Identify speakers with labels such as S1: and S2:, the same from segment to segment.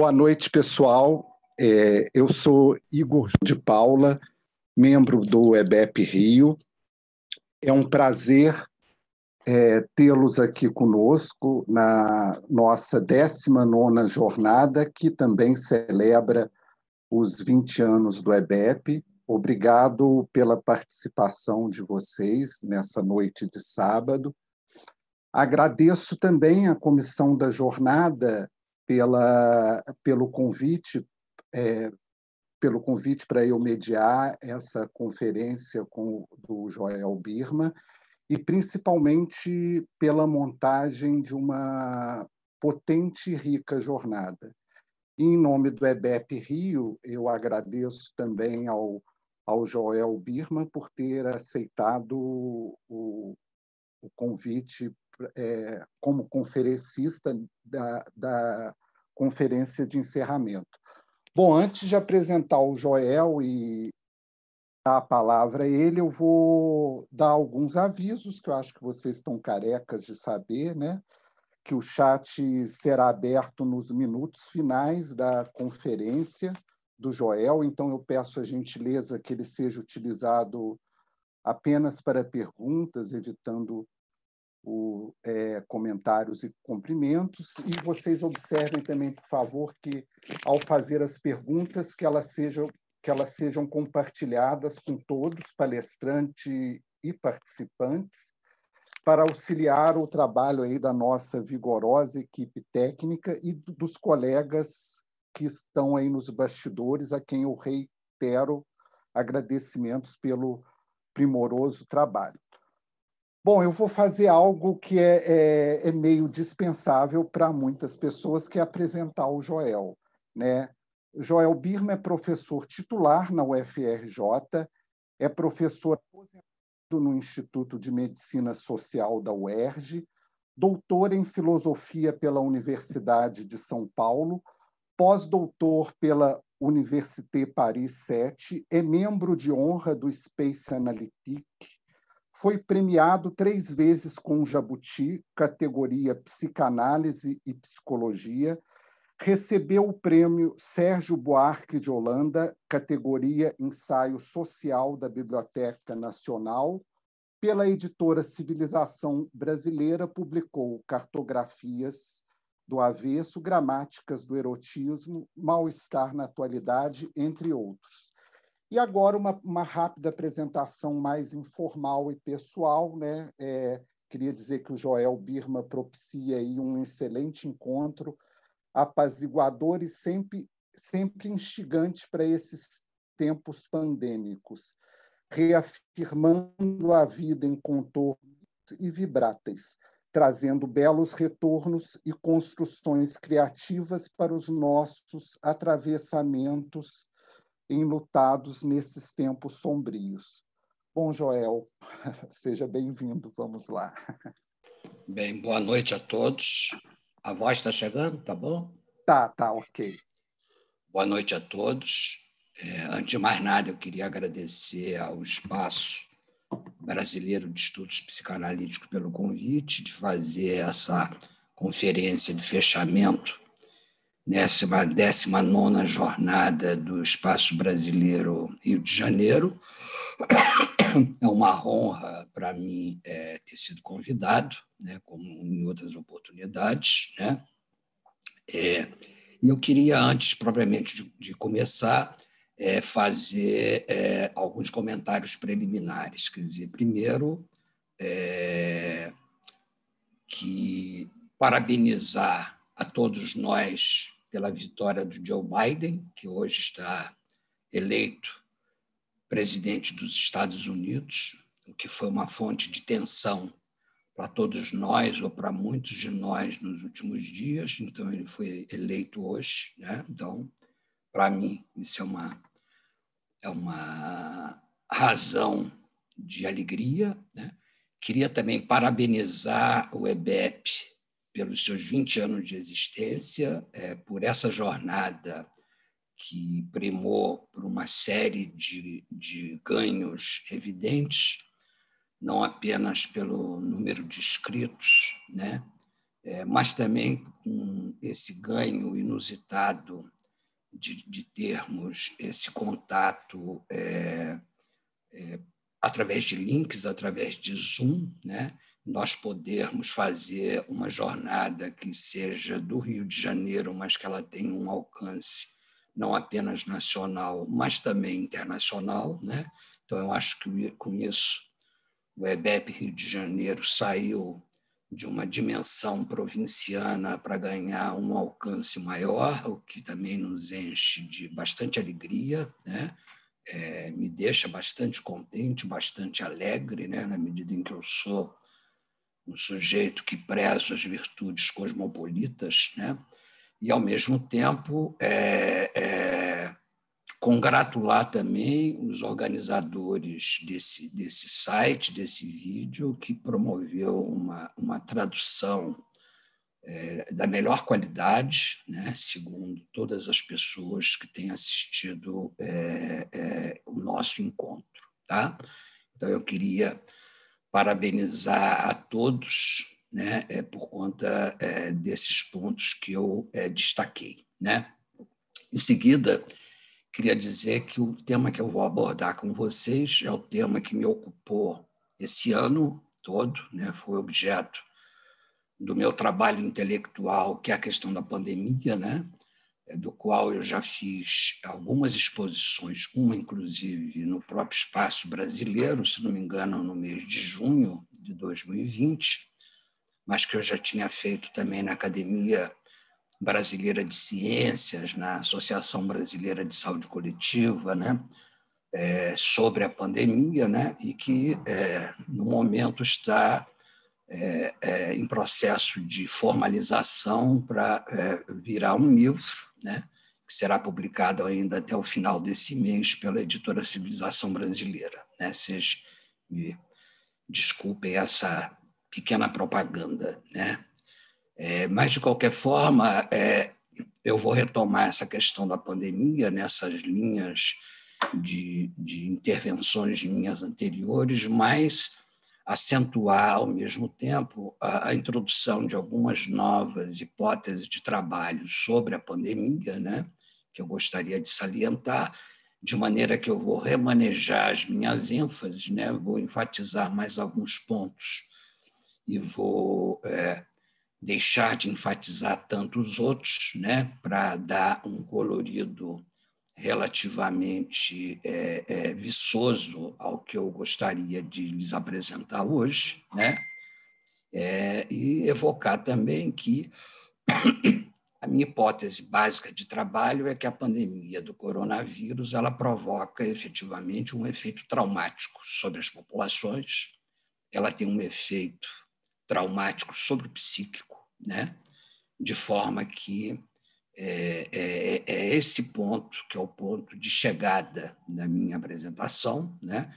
S1: Boa noite, pessoal. Eu sou Igor de Paula, membro do EBEP Rio. É um prazer tê-los aqui conosco na nossa 19ª jornada, que também celebra os 20 anos do EBEP. Obrigado pela participação de vocês nessa noite de sábado. Agradeço também à comissão da jornada pelo convite para eu mediar essa conferência do Joel Birman e, principalmente, pela montagem de uma potente e rica jornada. E, em nome do EBEP Rio, eu agradeço também ao Joel Birman por ter aceitado o convite como conferencista da conferência de encerramento. Bom, antes de apresentar o Joel e dar a palavra a ele, eu vou dar alguns avisos, que eu acho que vocês estão carecas de saber, né? Que o chat será aberto nos minutos finais da conferência do Joel, então eu peço a gentileza que ele seja utilizado apenas para perguntas, evitando comentários e cumprimentos, e vocês observem também, por favor, que, ao fazer as perguntas, que elas sejam compartilhadas com todos, palestrante e participantes, para auxiliar o trabalho aí da nossa vigorosa equipe técnica e dos colegas que estão aí nos bastidores, a quem eu reitero agradecimentos pelo primoroso trabalho. Bom, eu vou fazer algo que é meio dispensável para muitas pessoas, que é apresentar o Joel, né? O Joel Birman é professor titular na UFRJ, é professor aposentado no Instituto de Medicina Social da UERJ, doutor em Filosofia pela Universidade de São Paulo, pós-doutor pela Université Paris 7, é membro de honra do Space Analytic, foi premiado 3 vezes com o Jabuti, categoria Psicanálise e Psicologia, recebeu o prêmio Sérgio Buarque de Holanda, categoria Ensaio Social da Biblioteca Nacional, pela editora Civilização Brasileira, publicou Cartografias do Avesso, Gramáticas do Erotismo, Mal-Estar na Atualidade, entre outros. E agora uma rápida apresentação mais informal e pessoal, né? Queria dizer que o Joel Birman propicia aí um excelente encontro, apaziguador e sempre instigante para esses tempos pandêmicos, reafirmando a vida em contornos e vibráteis, trazendo belos retornos e construções criativas para os nossos atravessamentos enlutados nesses tempos sombrios. Bom, Joel, seja bem-vindo, vamos lá.
S2: Bem, boa noite a todos. A voz está chegando, tá bom?
S1: Tá, ok.
S2: Boa noite a todos. Antes de mais nada, eu queria agradecer ao Espaço Brasileiro de Estudos Psicanalíticos pelo convite de fazer essa conferência de fechamento nessa 19ª jornada do Espaço Brasileiro Rio de Janeiro. É uma honra para mim ter sido convidado, né, como em outras oportunidades, né? E eu queria, antes propriamente de começar, fazer alguns comentários preliminares. Quer dizer, primeiro, que parabenizar a todos nós pela vitória do Joe Biden, que hoje está eleito presidente dos Estados Unidos, o que foi uma fonte de tensão para todos nós, ou para muitos de nós nos últimos dias. Então, ele foi eleito hoje, né? Então, para mim, isso é uma razão de alegria, né? Queria também parabenizar o EBEP pelos seus 20 anos de existência, por essa jornada que primou por uma série de ganhos evidentes, não apenas pelo número de inscritos, né, mas também com esse ganho inusitado de termos esse contato através de links, através de Zoom, né? Nós podermos fazer uma jornada que seja do Rio de Janeiro, mas que ela tenha um alcance não apenas nacional, mas também internacional, né? Então, eu acho que com isso o EBEP Rio de Janeiro saiu de uma dimensão provinciana para ganhar um alcance maior, o que também nos enche de bastante alegria, né? Me deixa bastante contente, bastante alegre, né? Na medida em que eu sou um sujeito que preza as virtudes cosmopolitas, né? E, ao mesmo tempo, congratular também os organizadores desse site, desse vídeo, que promoveu uma tradução da melhor qualidade, né, segundo todas as pessoas que têm assistido o nosso encontro. Tá? Então, eu queria parabenizar a todos, né, por conta desses pontos que eu destaquei. Né? Em seguida, queria dizer que o tema que eu vou abordar com vocês é o tema que me ocupou esse ano todo, né? Foi objeto do meu trabalho intelectual, que é a questão da pandemia, né? Do qual eu já fiz algumas exposições, uma, inclusive, no próprio Espaço Brasileiro, se não me engano, no mês de junho de 2020, mas que eu já tinha feito também na Academia Brasileira de Ciências, na Associação Brasileira de Saúde Coletiva, né? Sobre a pandemia, né? E que, no momento, está em processo de formalização para virar um livro, né? Que será publicado ainda até o final desse mês pela editora Civilização Brasileira. Né? Vocês me desculpem essa pequena propaganda, né? Mas, de qualquer forma, eu vou retomar essa questão da pandemia nessas linhas de intervenções minhas anteriores, mas acentuar, ao mesmo tempo, a introdução de algumas novas hipóteses de trabalho sobre a pandemia, né, que eu gostaria de salientar, de maneira que eu vou remanejar as minhas ênfases, né, vou enfatizar mais alguns pontos e vou deixar de enfatizar tantos outros, né, para dar um colorido relativamente viçoso ao que eu gostaria de lhes apresentar hoje, né, e evocar também que a minha hipótese básica de trabalho é que a pandemia do coronavírus ela provoca efetivamente um efeito traumático sobre as populações, ela tem um efeito traumático sobre o psíquico, né? De forma que é esse ponto que é o ponto de chegada da minha apresentação, né?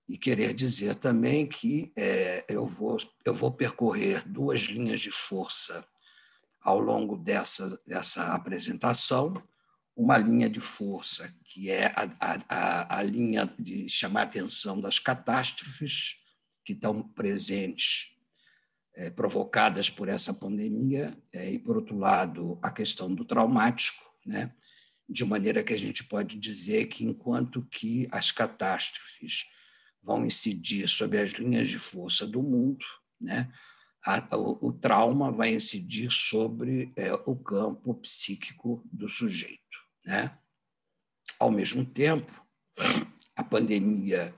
S2: E querer dizer também que eu vou percorrer duas linhas de força ao longo dessa apresentação, uma linha de força que é a linha de chamar a atenção das catástrofes que estão presentes provocadas por essa pandemia, e, por outro lado, a questão do traumático, né? De maneira que a gente pode dizer que, enquanto que as catástrofes vão incidir sobre as linhas de força do mundo, né? O trauma vai incidir sobre o campo psíquico do sujeito. Né? Ao mesmo tempo, a pandemia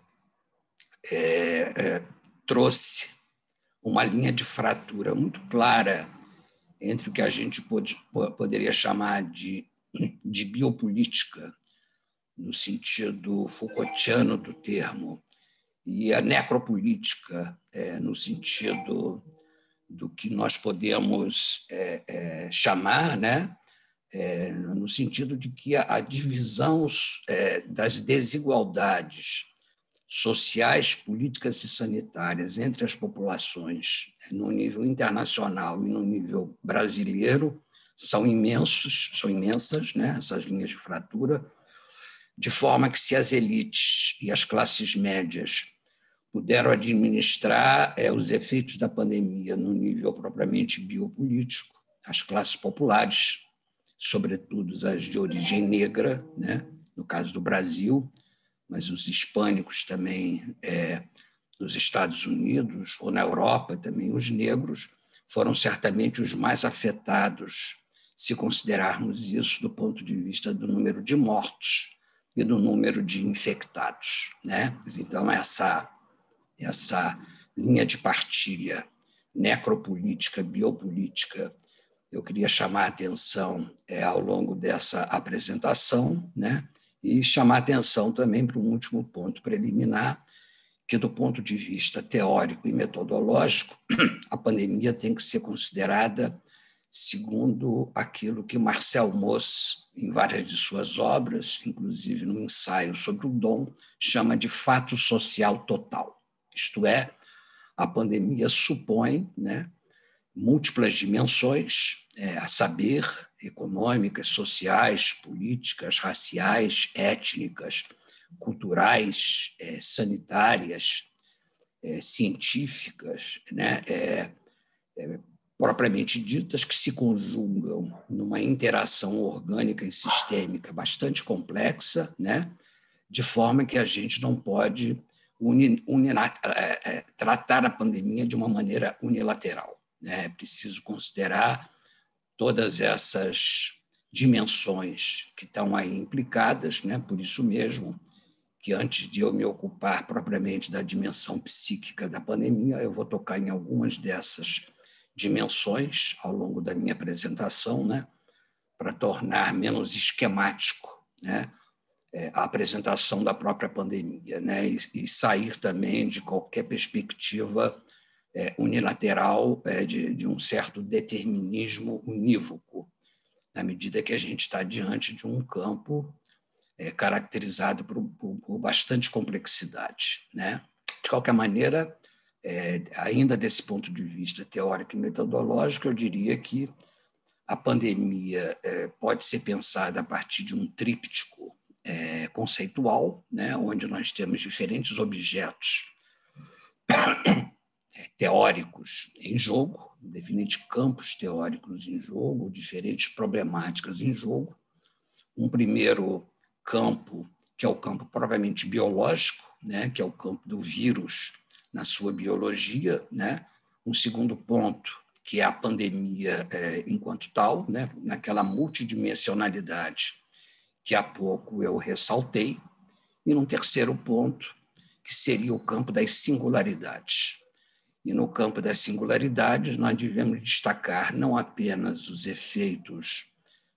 S2: trouxe uma linha de fratura muito clara entre o que a gente poderia chamar de biopolítica, no sentido Foucaultiano do termo, e a necropolítica, no sentido do que nós podemos chamar, né, no sentido de que a divisão das desigualdades sociais, políticas e sanitárias entre as populações no nível internacional e no nível brasileiro são imensas, né, essas linhas de fratura, de forma que se as elites e as classes médias puderam administrar os efeitos da pandemia no nível propriamente biopolítico, as classes populares, sobretudo as de origem negra, né? No caso do Brasil, mas os hispânicos também nos Estados Unidos ou na Europa, também os negros, foram certamente os mais afetados, se considerarmos isso do ponto de vista do número de mortos e do número de infectados, né? Então, essa linha de partilha necropolítica, biopolítica, eu queria chamar a atenção ao longo dessa apresentação, né? E chamar a atenção também para um último ponto preliminar, que, do ponto de vista teórico e metodológico, a pandemia tem que ser considerada segundo aquilo que Marcel Mauss, em várias de suas obras, inclusive no ensaio sobre o dom, chama de fato social total. Isto é, a pandemia supõe, né, múltiplas dimensões, a saber, econômicas, sociais, políticas, raciais, étnicas, culturais, sanitárias, científicas, né, propriamente ditas, que se conjugam numa interação orgânica e sistêmica bastante complexa, né, de forma que a gente não pode tratar a pandemia de uma maneira unilateral. É preciso considerar todas essas dimensões que estão aí implicadas, né? Por isso mesmo que, antes de eu me ocupar propriamente da dimensão psíquica da pandemia, eu vou tocar em algumas dessas dimensões ao longo da minha apresentação, né? Para tornar menos esquemático, né, a apresentação da própria pandemia, né? E sair também de qualquer perspectiva unilateral de um certo determinismo unívoco, na medida que a gente está diante de um campo caracterizado por bastante complexidade, né? De qualquer maneira, ainda desse ponto de vista teórico e metodológico, eu diria que a pandemia pode ser pensada a partir de um tríptico conceitual, né? Onde nós temos diferentes objetos teóricos em jogo, diferentes campos teóricos em jogo, diferentes problemáticas em jogo. Um primeiro campo, que é o campo propriamente biológico, né, que é o campo do vírus na sua biologia, né? Um segundo ponto, que é a pandemia enquanto tal, né, naquela multidimensionalidade que há pouco eu ressaltei. E num terceiro ponto, que seria o campo das singularidades. E no campo das singularidades, nós devemos destacar não apenas os efeitos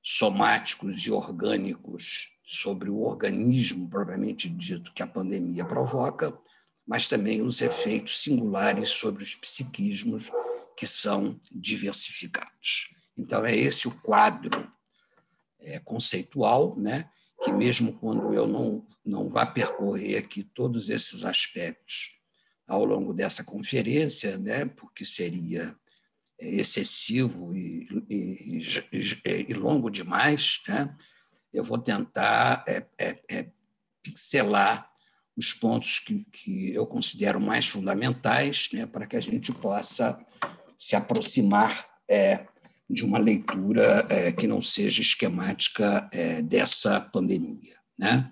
S2: somáticos e orgânicos sobre o organismo propriamente dito que a pandemia provoca, mas também os efeitos singulares sobre os psiquismos que são diversificados. Então, é esse o quadro conceitual, né, que mesmo quando eu não vá percorrer aqui todos esses aspectos ao longo dessa conferência, né, porque seria excessivo e longo demais, né, eu vou tentar pincelar os pontos que eu considero mais fundamentais, né, para que a gente possa se aproximar de uma leitura que não seja esquemática dessa pandemia, né?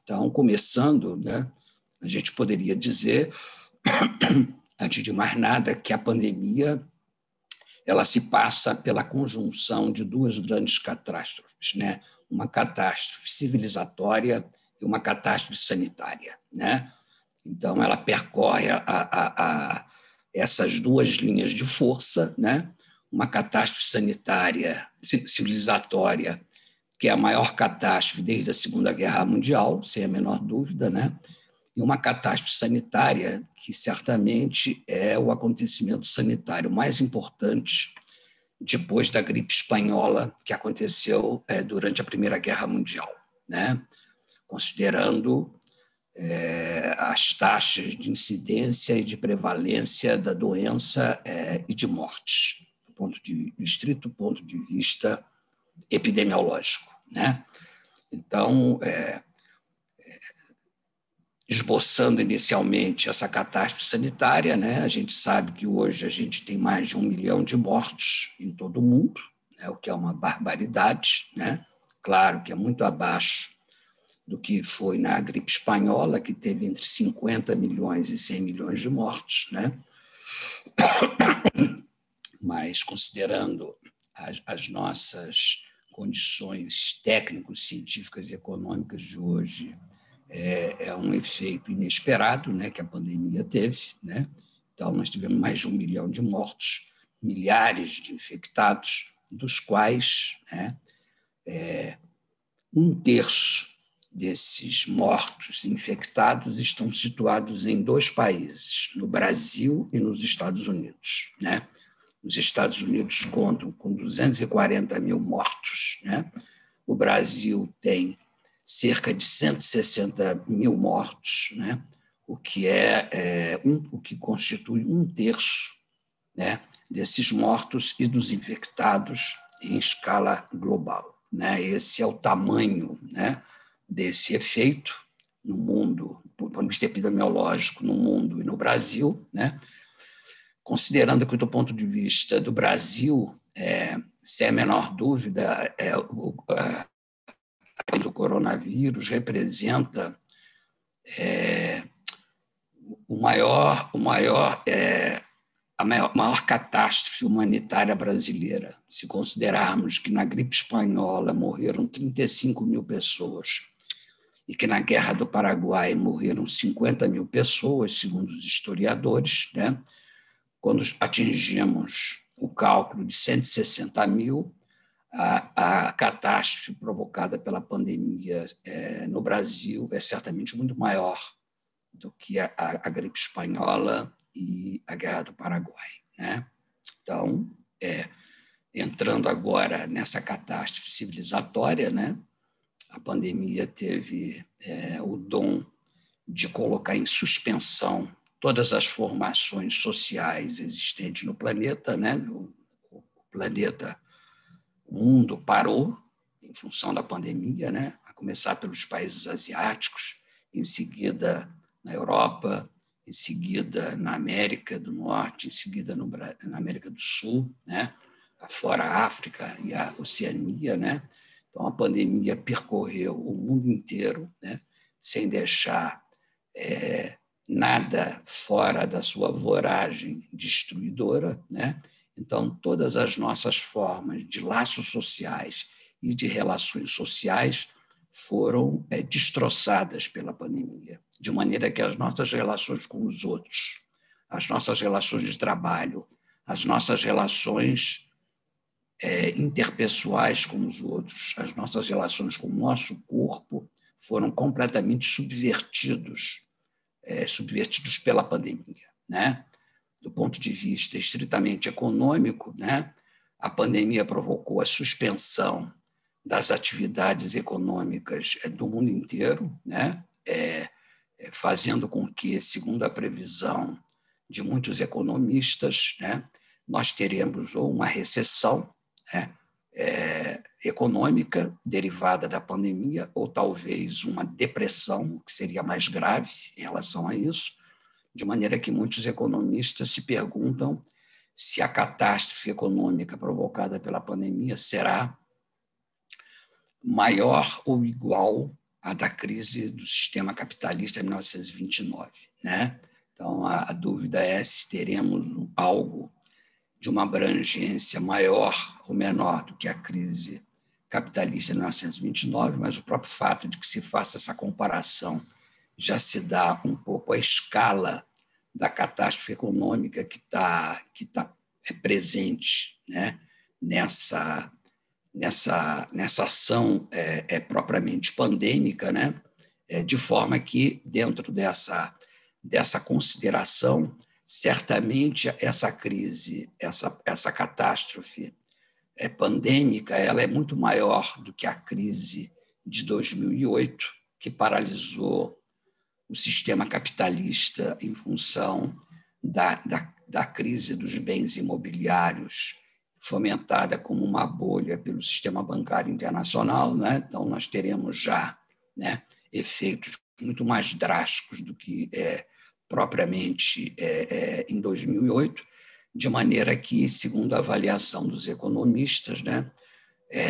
S2: Então, começando, né, a gente poderia dizer, antes de mais nada, que a pandemia ela se passa pela conjunção de duas grandes catástrofes, né? Uma catástrofe civilizatória e uma catástrofe sanitária, né? Então, ela percorre essas duas linhas de força, né? Uma catástrofe sanitária, civilizatória, que é a maior catástrofe desde a Segunda Guerra Mundial, sem a menor dúvida, né? E uma catástrofe sanitária, que certamente é o acontecimento sanitário mais importante depois da gripe espanhola, que aconteceu durante a Primeira Guerra Mundial, né? Considerando as taxas de incidência e de prevalência da doença e de mortes, do estrito ponto de vista epidemiológico, né? Então, esboçando inicialmente essa catástrofe sanitária, né? A gente sabe que hoje a gente tem mais de 1 milhão de mortos em todo o mundo, né? O que é uma barbaridade, né? Claro que é muito abaixo do que foi na gripe espanhola, que teve entre 50 milhões e 100 milhões de mortos, né? Mas, considerando as nossas condições técnicas, científicas e econômicas de hoje, é um efeito inesperado, né, que a pandemia teve, né? Então, nós tivemos mais de 1 milhão de mortos, milhares de infectados, dos quais, né, 1/3 desses mortos infectados estão situados em 2 países, no Brasil e nos Estados Unidos, né? Os Estados Unidos contam com 240 mil mortos, né? O Brasil tem cerca de 160 mil mortos, né? O que constitui 1/3, né, desses mortos e dos infectados em escala global, né? Esse é o tamanho, né, desse efeito no mundo, do ponto de vista epidemiológico, no mundo e no Brasil, né? Considerando que, do ponto de vista do Brasil, sem a menor dúvida, do coronavírus representa a maior catástrofe humanitária brasileira. Se considerarmos que na gripe espanhola morreram 35 mil pessoas e que na Guerra do Paraguai morreram 50 mil pessoas, segundo os historiadores, né? Quando atingimos o cálculo de 160 mil, a catástrofe provocada pela pandemia no Brasil é certamente muito maior do que a gripe espanhola e a Guerra do Paraguai, né? Então, entrando agora nessa catástrofe civilizatória, né? A pandemia teve o dom de colocar em suspensão todas as formações sociais existentes no planeta, né? O mundo parou em função da pandemia, né? A começar pelos países asiáticos, em seguida na Europa, em seguida na América do Norte, em seguida na América do Sul, né? Fora a África e a Oceania, né? Então, a pandemia percorreu o mundo inteiro, né? Sem deixar nada fora da sua voragem destruidora, né? Então, todas as nossas formas de laços sociais e de relações sociais foram destroçadas pela pandemia, de maneira que as nossas relações com os outros, as nossas relações de trabalho, as nossas relações interpessoais com os outros, as nossas relações com o nosso corpo foram completamente subvertidos pela pandemia, né? Do ponto de vista estritamente econômico, né? A pandemia provocou a suspensão das atividades econômicas do mundo inteiro, né? Fazendo com que, segundo a previsão de muitos economistas, né, nós teremos ou uma recessão, né, econômica derivada da pandemia, ou talvez uma depressão, que seria mais grave em relação a isso, de maneira que muitos economistas se perguntam se a catástrofe econômica provocada pela pandemia será maior ou igual à da crise do sistema capitalista de 1929, né? Então, a dúvida é se teremos algo de uma abrangência maior ou menor do que a crise capitalista de 1929, mas o próprio fato de que se faça essa comparação já se dá um pouco a escala da catástrofe econômica que tá presente, né? nessa ação propriamente pandêmica, né? De forma que, dentro dessa consideração, certamente essa crise, essa catástrofe pandêmica, ela é muito maior do que a crise de 2008, que paralisou o sistema capitalista em função da crise dos bens imobiliários, fomentada como uma bolha pelo sistema bancário internacional, né? Então, nós teremos já, né, efeitos muito mais drásticos do que propriamente em 2008, de maneira que, segundo a avaliação dos economistas, né,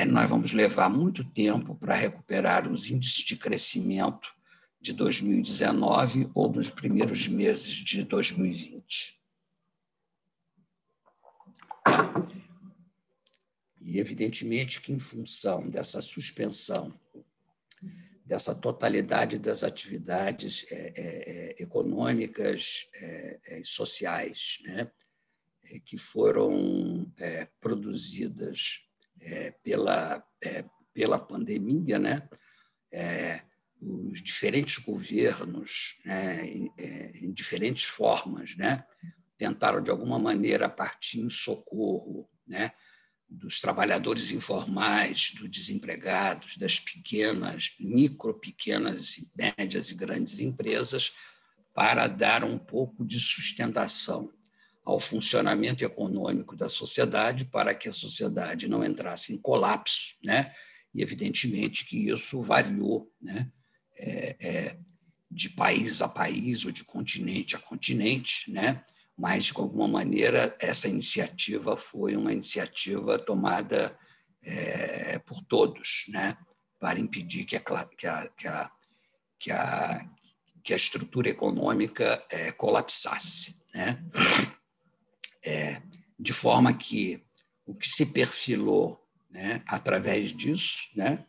S2: nós vamos levar muito tempo para recuperar os índices de crescimento de 2019 ou dos primeiros meses de 2020. E, evidentemente, que, em função dessa suspensão, dessa totalidade das atividades econômicas e sociais, né, que foram produzidas pela pandemia, né, os diferentes governos, né, em diferentes formas, né, tentaram, de alguma maneira, partir em socorro, né, dos trabalhadores informais, dos desempregados, das pequenas, pequenas, médias e grandes empresas, para dar um pouco de sustentação ao funcionamento econômico da sociedade, para que a sociedade não entrasse em colapso, né? E, evidentemente, que isso variou, né? De país a país ou de continente a continente, né? Mas, de alguma maneira, essa iniciativa foi uma iniciativa tomada por todos, né, para impedir que a estrutura econômica colapsasse, né? De forma que o que se perfilou, né, através disso, né,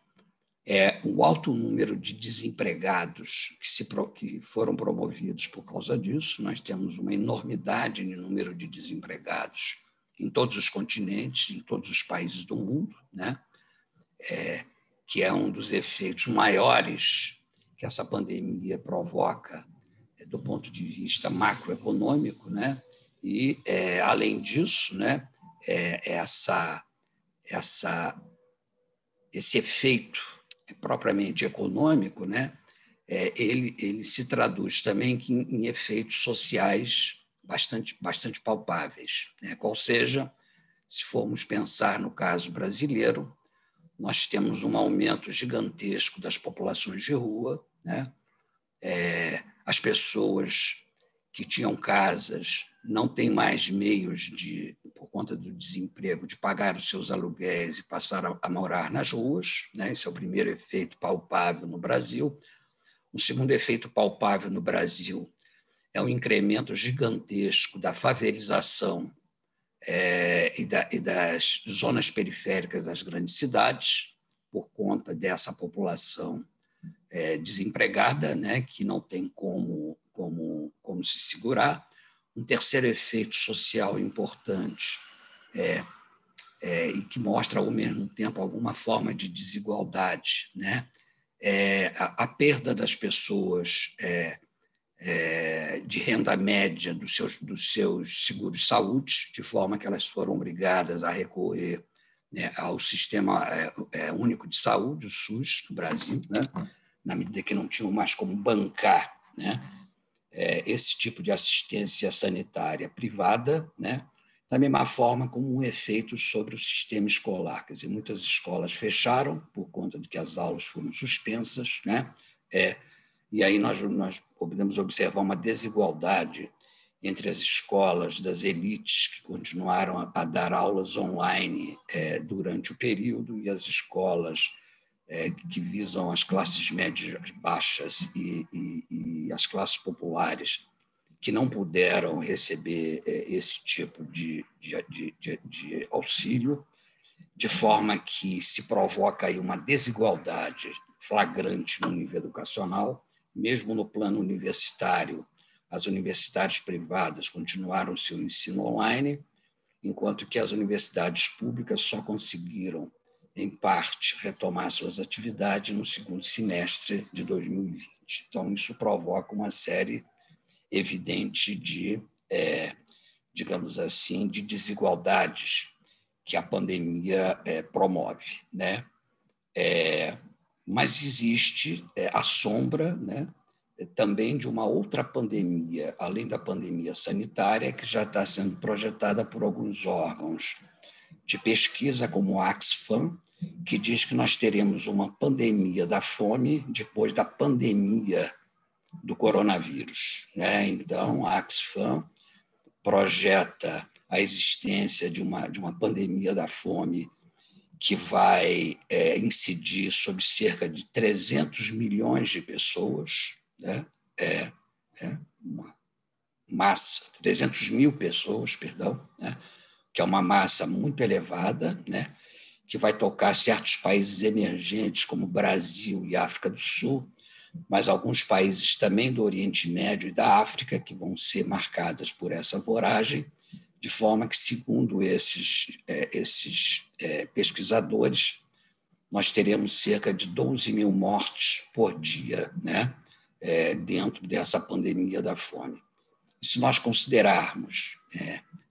S2: o alto número de desempregados que foram promovidos por causa disso. Nós temos uma enormidade no número de desempregados em todos os continentes, em todos os países do mundo, né? Que é um dos efeitos maiores que essa pandemia provoca do ponto de vista macroeconômico, né? E, além disso, né, esse efeito propriamente econômico, né, ele se traduz também em efeitos sociais bastante palpáveis, né? Qual seja, se formos pensar no caso brasileiro, nós temos um aumento gigantesco das populações de rua, né? As pessoas que tinham casas não têm mais meios por conta do desemprego, de pagar os seus aluguéis e passar a morar nas ruas, né? Esse é o primeiro efeito palpável no Brasil. O segundo efeito palpável no Brasil é o incremento gigantesco da favelização e das zonas periféricas das grandes cidades, por conta dessa população desempregada, né, que não tem como se segurar. Um terceiro efeito social importante e que mostra, ao mesmo tempo, alguma forma de desigualdade, né, a perda das pessoas de renda média dos seus seguros de saúde, de forma que elas foram obrigadas a recorrer, né, ao Sistema Único de Saúde, o SUS, no Brasil, né, na medida que não tinham mais como bancar, né, esse tipo de assistência sanitária privada, né, da mesma forma como um efeito sobre o sistema escolar. Quer dizer, muitas escolas fecharam por conta de que as aulas foram suspensas, né, e aí nós podemos observar uma desigualdade entre as escolas das elites, que continuaram a dar aulas online durante o período, e as escolas que visam as classes médias baixas e as classes populares, que não puderam receber esse tipo de auxílio, de forma que se provoca aí uma desigualdade flagrante no nível educacional. Mesmo no plano universitário, as universidades privadas continuaram seu ensino online, enquanto que as universidades públicas só conseguiram, em parte, retomar suas atividades no segundo semestre de 2020. Então, isso provoca uma série evidente de, digamos assim, de desigualdades que a pandemia promove, né? Mas existe a sombra, né, também de uma outra pandemia, além da pandemia sanitária, que já está sendo projetada por alguns órgãos de pesquisa, como o Oxfam, que diz que nós teremos uma pandemia da fome depois da pandemia do coronavírus, né? Então, a Oxfam projeta a existência de uma pandemia da fome que vai incidir sobre cerca de 300 milhões de pessoas, né? Uma massa, 300 mil pessoas, perdão, né? Que é uma massa muito elevada, né? Que vai tocar certos países emergentes, como Brasil e África do Sul, mas alguns países também do Oriente Médio e da África, que vão ser marcadas por essa voragem, de forma que, segundo esses pesquisadores, nós teremos cerca de 12 mil mortes por dia, né? Dentro dessa pandemia da fome. E se nós considerarmos,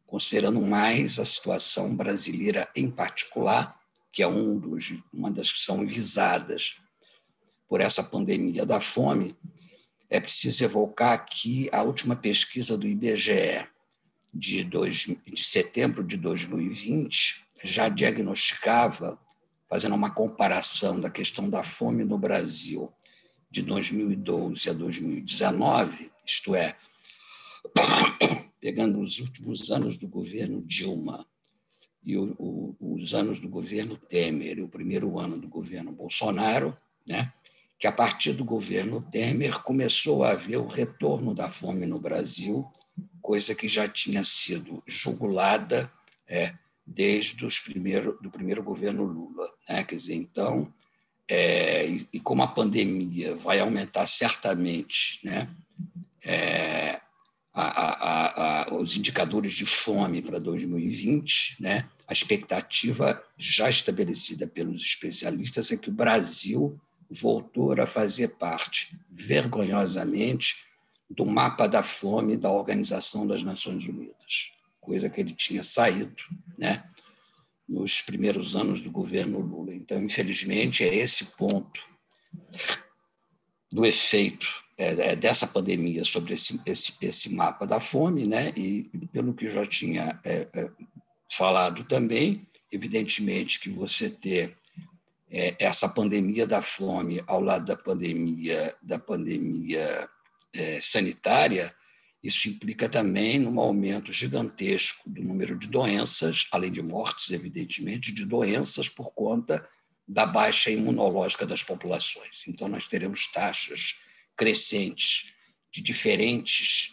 S2: considerando mais a situação brasileira em particular, que é uma das que são visadas por essa pandemia da fome, é preciso evocar aqui a última pesquisa do IBGE, de setembro de 2020, já diagnosticava, fazendo uma comparação da questão da fome no Brasil de 2012 a 2019, isto é, pegando os últimos anos do governo Dilma e os anos do governo Temer e o primeiro ano do governo Bolsonaro, né, que a partir do governo Temer começou a haver o retorno da fome no Brasil, coisa que já tinha sido jugulada desde do primeiro governo Lula, né? Quer dizer, então, e como a pandemia vai aumentar certamente, né, os indicadores de fome para 2020, né, a expectativa já estabelecida pelos especialistas é que o Brasil voltou a fazer parte, vergonhosamente, do mapa da fome da Organização das Nações Unidas, coisa que ele tinha saído, né, nos primeiros anos do governo Lula. Então, infelizmente, é esse ponto do efeito dessa pandemia sobre esse mapa da fome, né, e pelo que eu já tinha falado também, evidentemente que você ter essa pandemia da fome ao lado da pandemia sanitária, isso implica também num aumento gigantesco do número de doenças, além de mortes, evidentemente, de doenças por conta da baixa imunológica das populações. Então, nós teremos taxas crescentes de diferentes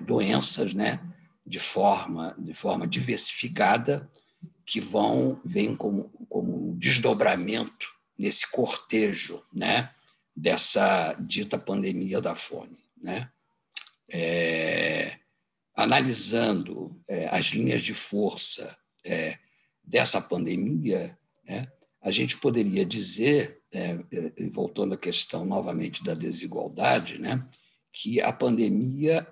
S2: doenças, né, de forma diversificada, que vêm como um desdobramento nesse cortejo, né, dessa dita pandemia da fome, né? Analisando as linhas de força dessa pandemia, né, a gente poderia dizer, voltando à questão novamente da desigualdade, né, que a pandemia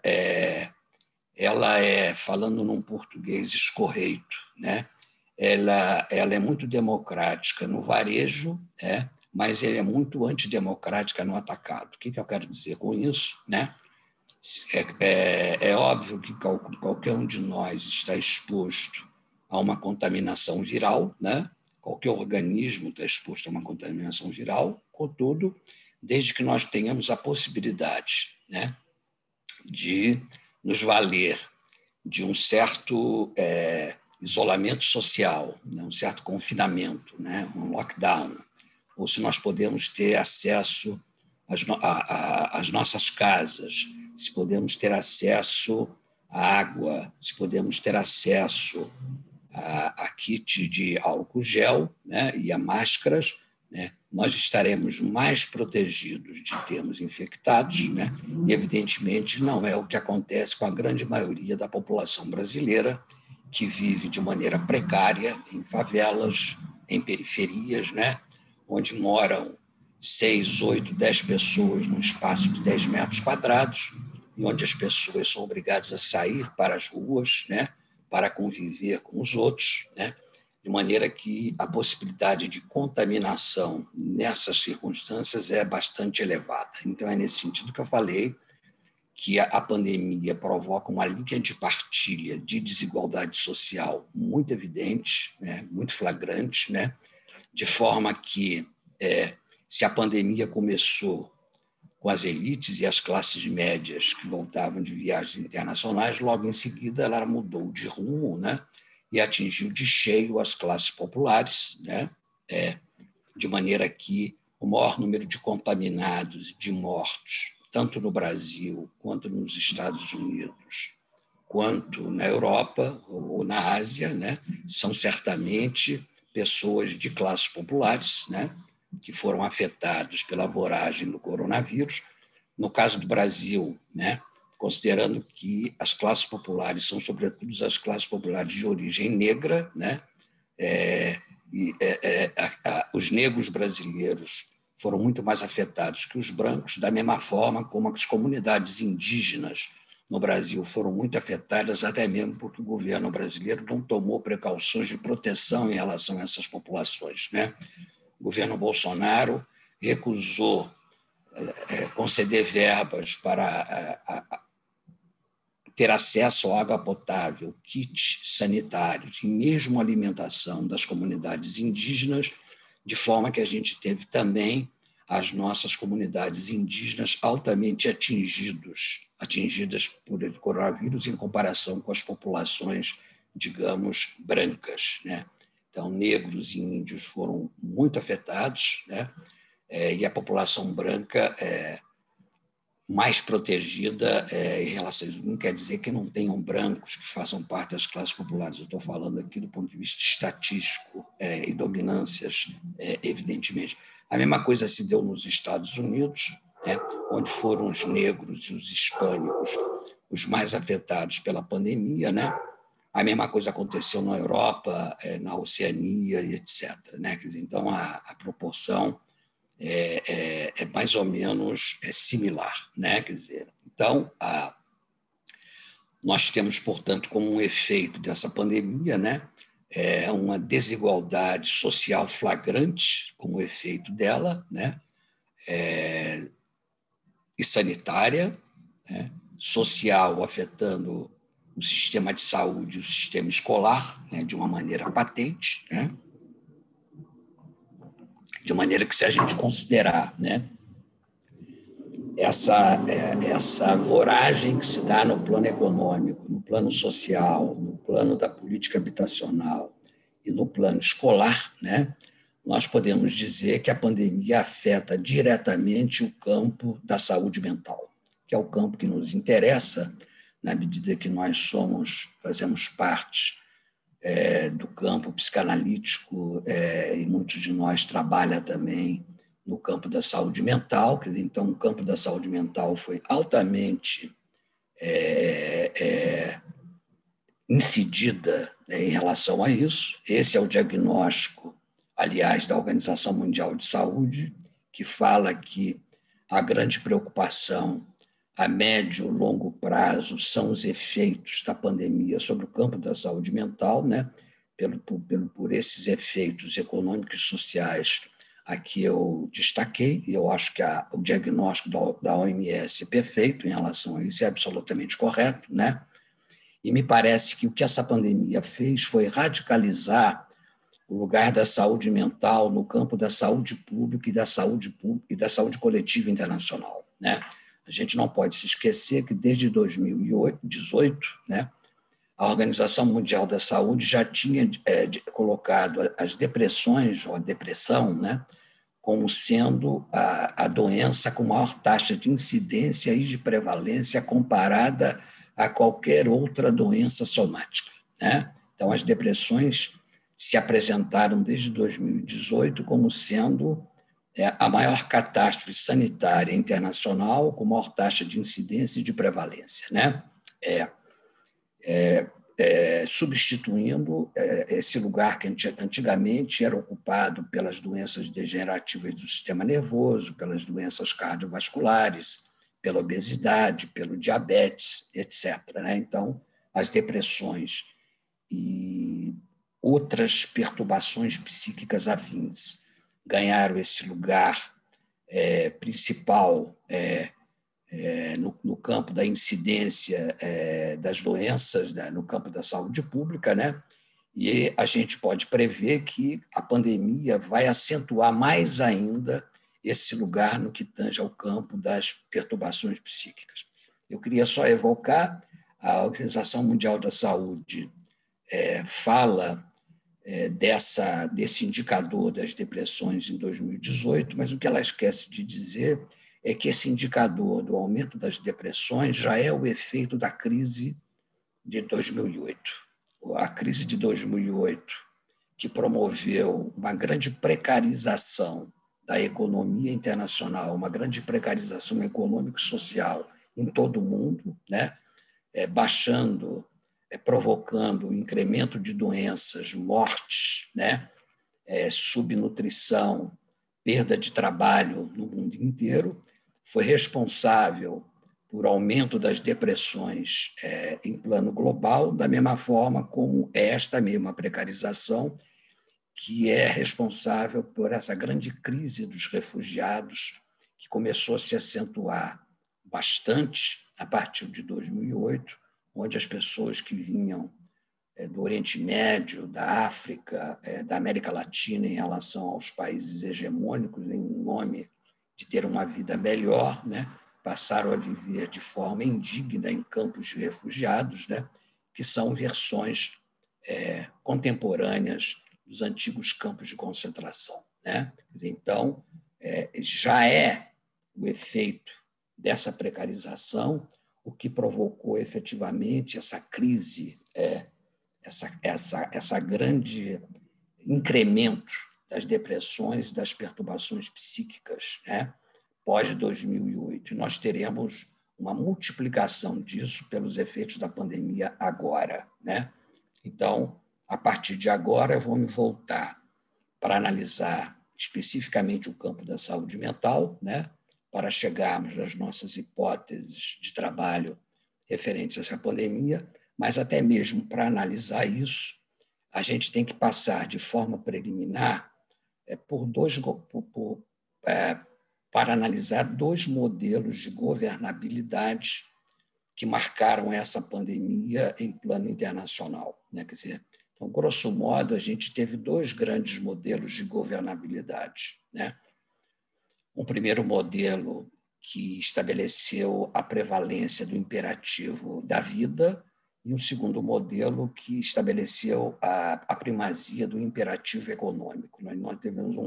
S2: ela falando num português escorreito, né, ela é muito democrática no varejo, mas ela é muito antidemocrática no atacado. O que eu quero dizer com isso, né? É óbvio que qualquer um de nós está exposto a uma contaminação viral, né? Qualquer organismo está exposto a uma contaminação viral, contudo, desde que nós tenhamos a possibilidade, né, de nos valer de um certo isolamento social, né, um certo confinamento, né, um lockdown, ou se nós podemos ter acesso às nossas casas, se podemos ter acesso à água, se podemos ter acesso a kit de álcool gel, né, e a máscaras, né, nós estaremos mais protegidos de termos infectados, né, e, evidentemente, não é o que acontece com a grande maioria da população brasileira, que vive de maneira precária em favelas, em periferias, né, onde moram 6, 8, 10 pessoas num espaço de 10 metros quadrados, e onde as pessoas são obrigadas a sair para as ruas, né, para conviver com os outros, né, de maneira que a possibilidade de contaminação nessas circunstâncias é bastante elevada. Então, é nesse sentido que eu falei que a pandemia provoca uma linha de partilha de desigualdade social muito evidente, né, muito flagrante, né, de forma que, se a pandemia começou com as elites e as classes médias que voltavam de viagens internacionais, logo em seguida ela mudou de rumo, né? E atingiu de cheio as classes populares, né? De maneira que o maior número de contaminados e de mortos, tanto no Brasil quanto nos Estados Unidos, quanto na Europa ou na Ásia, né? São certamente pessoas de classes populares, né? Que foram afetados pela voragem do coronavírus. No caso do Brasil, né, considerando que as classes populares são, sobretudo, as classes populares de origem negra, né, os negros brasileiros foram muito mais afetados que os brancos, da mesma forma como as comunidades indígenas no Brasil foram muito afetadas, até mesmo porque o governo brasileiro não tomou precauções de proteção em relação a essas populações, né? O governo Bolsonaro recusou conceder verbas para ter acesso à água potável, kits sanitários e mesmo alimentação das comunidades indígenas, de forma que a gente teve também as nossas comunidades indígenas altamente atingidas por esse coronavírus em comparação com as populações, digamos, brancas, né? Então, negros e índios foram muito afetados, né? E a população branca mais protegida em relação a isso. Não quer dizer que não tenham brancos que façam parte das classes populares. Eu estou falando aqui do ponto de vista estatístico e dominâncias, evidentemente. A mesma coisa se deu nos Estados Unidos, onde foram os negros e os hispânicos os mais afetados pela pandemia, né? A mesma coisa aconteceu na Europa, na Oceania e etc. Né? Quer dizer, então, a proporção é mais ou menos similar. Né? Quer dizer, então, nós temos, portanto, como um efeito dessa pandemia, né? Uma desigualdade social flagrante como efeito dela, né? E sanitária, né? Social, afetando o sistema de saúde e o sistema escolar, né? De uma maneira patente, né? De maneira que, se a gente considerar, né, essa voragem que se dá no plano econômico, no plano social, no plano da política habitacional e no plano escolar, né, nós podemos dizer que a pandemia afeta diretamente o campo da saúde mental, que é o campo que nos interessa, na medida que nós fazemos parte do campo psicanalítico, e muitos de nós trabalham também no campo da saúde mental. Então, o campo da saúde mental foi altamente incidida, né, em relação a isso. Esse é o diagnóstico, aliás, da Organização Mundial de Saúde, que fala que a grande preocupação a médio e longo prazo são os efeitos da pandemia sobre o campo da saúde mental, né? Por esses efeitos econômicos e sociais a que eu destaquei, e eu acho que o diagnóstico da OMS é perfeito em relação a isso, é absolutamente correto, né? E me parece que o que essa pandemia fez foi radicalizar o lugar da saúde mental no campo da saúde pública e da saúde coletiva internacional, né? A gente não pode se esquecer que, desde 2018, né, a Organização Mundial da Saúde já tinha colocado as depressões, ou a depressão, né, como sendo a doença com maior taxa de incidência e de prevalência comparada a qualquer outra doença somática, né? Então, as depressões se apresentaram desde 2018 como sendo a maior catástrofe sanitária internacional com maior taxa de incidência e de prevalência, né? Substituindo esse lugar que antigamente era ocupado pelas doenças degenerativas do sistema nervoso, pelas doenças cardiovasculares, pela obesidade, pelo diabetes, etc. Né? Então, as depressões e outras perturbações psíquicas afins ganharam esse lugar principal no campo da incidência das doenças, né, no campo da saúde pública, né? E a gente pode prever que a pandemia vai acentuar mais ainda esse lugar no que tange ao campo das perturbações psíquicas. Eu queria só evocar, a Organização Mundial da Saúde fala desse indicador das depressões em 2018, mas o que ela esquece de dizer é que esse indicador do aumento das depressões já é o efeito da crise de 2008. A crise de 2008, que promoveu uma grande precarização da economia internacional, uma grande precarização econômico-social em todo o mundo, né? Provocando o incremento de doenças, mortes, né? Subnutrição, perda de trabalho no mundo inteiro, foi responsável por aumento das depressões em plano global, da mesma forma como esta mesma precarização que é responsável por essa grande crise dos refugiados, que começou a se acentuar bastante a partir de 2008, onde as pessoas que vinham do Oriente Médio, da África, da América Latina, em relação aos países hegemônicos, em nome de ter uma vida melhor, né, passaram a viver de forma indigna em campos de refugiados, né, que são versões contemporâneas dos antigos campos de concentração, né? Então, já é o efeito dessa precarização o que provocou efetivamente essa crise, essa grande incremento das depressões, das perturbações psíquicas, né? Pós-2008. E nós teremos uma multiplicação disso pelos efeitos da pandemia agora, né? Então, a partir de agora, vamos voltar para analisar especificamente o campo da saúde mental, né? Para chegarmos às nossas hipóteses de trabalho referentes a essa pandemia, mas até mesmo para analisar isso, a gente tem que passar de forma preliminar para analisar dois modelos de governabilidade que marcaram essa pandemia em plano internacional, né? Quer dizer, então, grosso modo, a gente teve dois grandes modelos de governabilidade, né? Um primeiro modelo que estabeleceu a prevalência do imperativo da vida e um segundo modelo que estabeleceu a primazia do imperativo econômico. Nós tivemos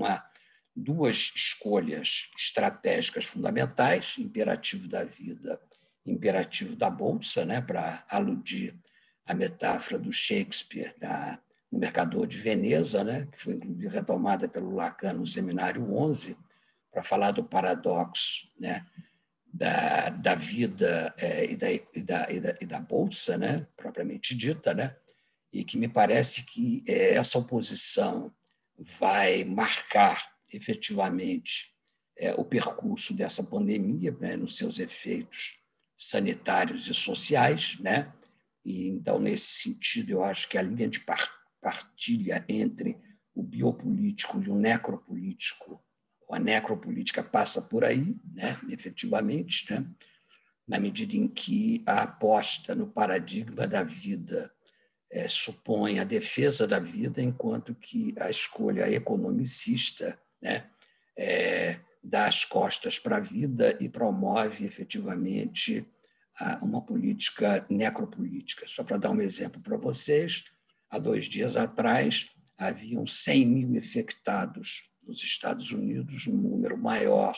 S2: duas escolhas estratégicas fundamentais, imperativo da vida, imperativo da bolsa, né, para aludir à metáfora do Shakespeare no Mercador de Veneza, né, que foi inclusive retomada pelo Lacan no Seminário 11, para falar do paradoxo, né, da vida e da bolsa, né, propriamente dita, né, e que me parece que essa oposição vai marcar efetivamente o percurso dessa pandemia, né, nos seus efeitos sanitários e sociais, né? E então, nesse sentido, eu acho que a linha de partilha entre o biopolítico e o necropolítico, a necropolítica passa por aí, né, efetivamente, né, na medida em que a aposta no paradigma da vida supõe a defesa da vida, enquanto que a escolha economicista, né, dá as costas para a vida e promove efetivamente uma política necropolítica. Só para dar um exemplo para vocês, há 2 dias atrás haviam 100 mil infectados nos Estados Unidos, um número maior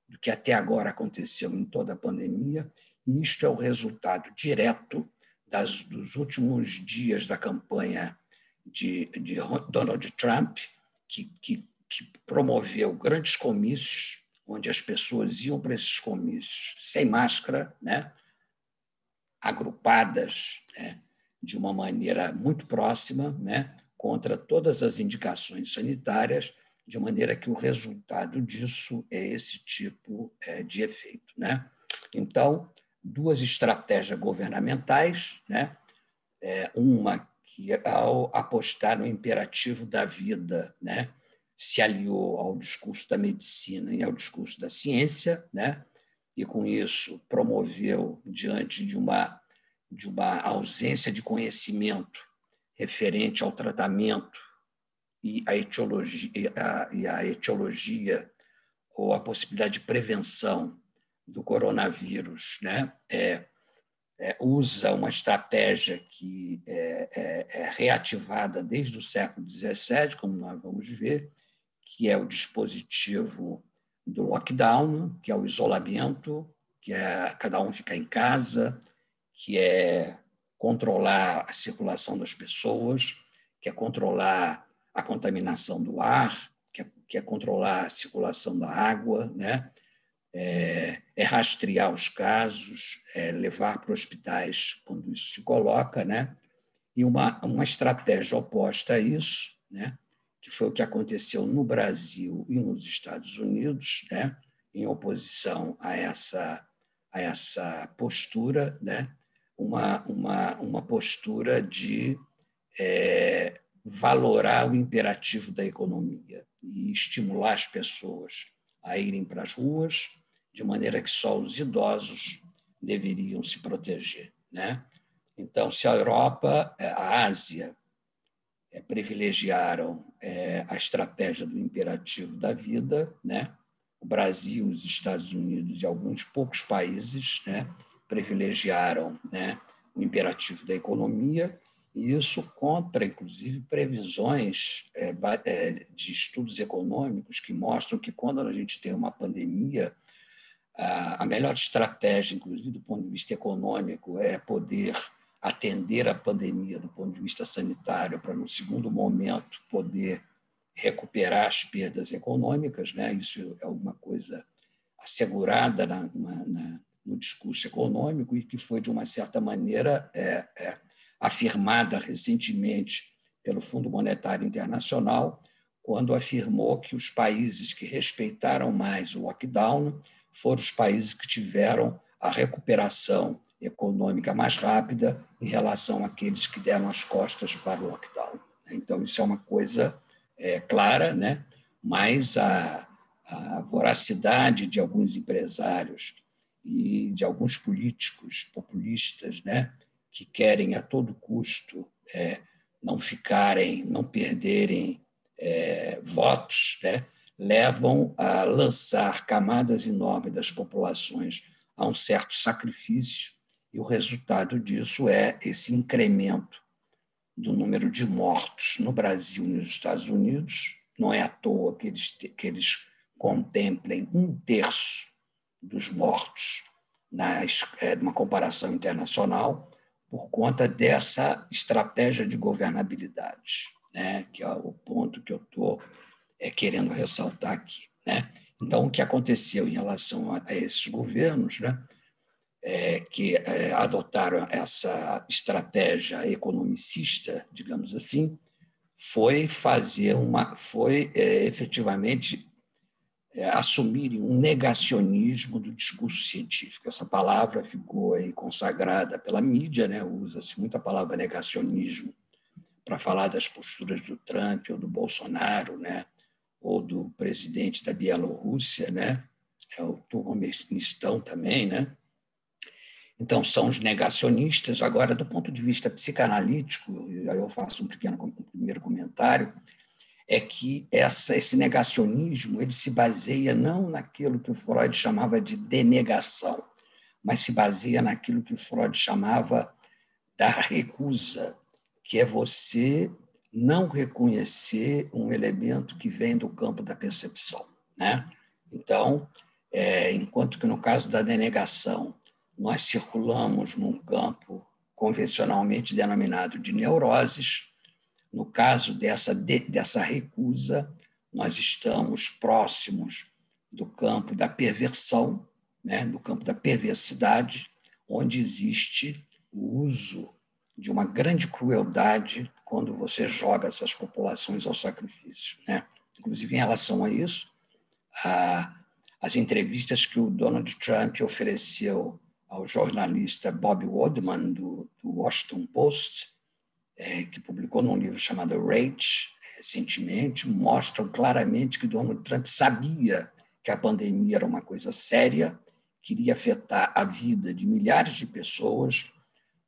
S2: do que até agora aconteceu em toda a pandemia, e isto é o resultado direto dos últimos dias da campanha de Donald Trump, que promoveu grandes comícios, onde as pessoas iam para esses comícios sem máscara, né, agrupadas, né, de uma maneira muito próxima, né, contra todas as indicações sanitárias, de maneira que o resultado disso é esse tipo de efeito, né? Então, 2 estratégias governamentais, né? Uma que, ao apostar no imperativo da vida, né, se aliou ao discurso da medicina e ao discurso da ciência, né? E, com isso, promoveu, diante de uma ausência de conhecimento referente ao tratamento e a etiologia ou a possibilidade de prevenção do coronavírus, né? Usa uma estratégia que é reativada desde o século XVII, como nós vamos ver, que é o dispositivo do lockdown, que é o isolamento, que é cada um ficar em casa, que é controlar a circulação das pessoas, que é controlar a contaminação do ar, que é controlar a circulação da água, né? É rastrear os casos, levar para hospitais quando isso se coloca, né? E uma estratégia oposta a isso, né? Que foi o que aconteceu no Brasil e nos Estados Unidos, né? Em oposição a essa postura, né? Uma postura de valorar o imperativo da economia e estimular as pessoas a irem para as ruas, de maneira que só os idosos deveriam se proteger, né? Então, se a Europa, a Ásia, privilegiaram a estratégia do imperativo da vida, né? O Brasil, os Estados Unidos e alguns poucos países, né, privilegiaram, né, o imperativo da economia, e isso contra, inclusive, previsões de estudos econômicos que mostram que, quando a gente tem uma pandemia, a melhor estratégia, inclusive do ponto de vista econômico, é poder atender a pandemia do ponto de vista sanitário, para, no segundo momento, poder recuperar as perdas econômicas, né? Isso é uma coisa assegurada no discurso econômico e que foi, de uma certa maneira, afirmada recentemente pelo Fundo Monetário Internacional, quando afirmou que os países que respeitaram mais o lockdown foram os países que tiveram a recuperação econômica mais rápida em relação àqueles que deram as costas para o lockdown. Então, isso é uma coisa clara, né? Mas a voracidade de alguns empresários e de alguns políticos populistas, né, que querem a todo custo não perderem votos, né, levam a lançar camadas enormes das populações a um certo sacrifício, e o resultado disso é esse incremento do número de mortos no Brasil e nos Estados Unidos. Não é à toa que eles contemplem 1/3 dos mortos numa comparação internacional, por conta dessa estratégia de governabilidade, né? Que é o ponto que eu estou querendo ressaltar aqui, né? Então, o que aconteceu em relação a esses governos, né, que adotaram essa estratégia economicista, digamos assim, foi efetivamente assumirem um negacionismo do discurso científico. Essa palavra ficou aí consagrada pela mídia, né? Usa-se muito a palavra negacionismo para falar das posturas do Trump ou do Bolsonaro, né? Ou do presidente da Bielorrússia, né? O Turcomenistão também, né? Então, são os negacionistas. Agora, do ponto de vista psicanalítico, aí eu faço um primeiro comentário, é que esse negacionismo ele se baseia não naquilo que o Freud chamava de denegação, mas se baseia naquilo que o Freud chamava da recusa, que é você não reconhecer um elemento que vem do campo da percepção, né? Então, enquanto que no caso da denegação, nós circulamos num campo convencionalmente denominado de neuroses, no caso dessa recusa, nós estamos próximos do campo da perversão, né? Do campo da perversidade, onde existe o uso de uma grande crueldade quando você joga essas populações ao sacrifício, né? Inclusive, em relação a isso, as entrevistas que o Donald Trump ofereceu ao jornalista Bob Woodman, do Washington Post, que publicou num livro chamado Rage, recentemente, mostram claramente que Donald Trump sabia que a pandemia era uma coisa séria, que iria afetar a vida de milhares de pessoas,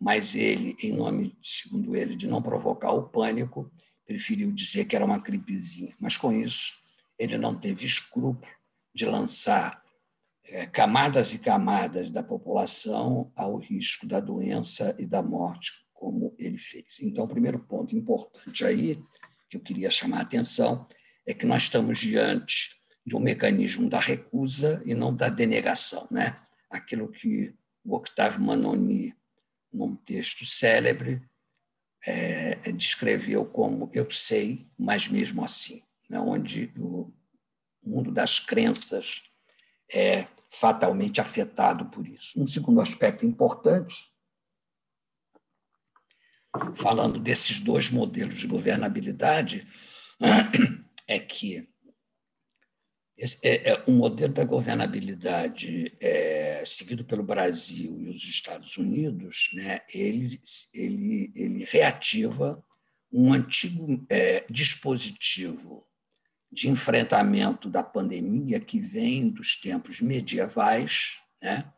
S2: mas ele, em nome, segundo ele, de não provocar o pânico, preferiu dizer que era uma gripezinha. Mas, com isso, ele não teve escrúpulo de lançar camadas e camadas da população ao risco da doença e da morte, como ele fez. Então, o primeiro ponto importante aí, que eu queria chamar a atenção, é que nós estamos diante de um mecanismo da recusa e não da denegação, né? Aquilo que o Octave Manoni, num texto célebre, descreveu como eu sei, mas mesmo assim, né? Onde o mundo das crenças é fatalmente afetado por isso. Um segundo aspecto importante, falando desses dois modelos de governabilidade, é que o modelo da governabilidade seguido pelo Brasil e os Estados Unidos, né, ele reativa um antigo dispositivo de enfrentamento da pandemia que vem dos tempos medievais, né,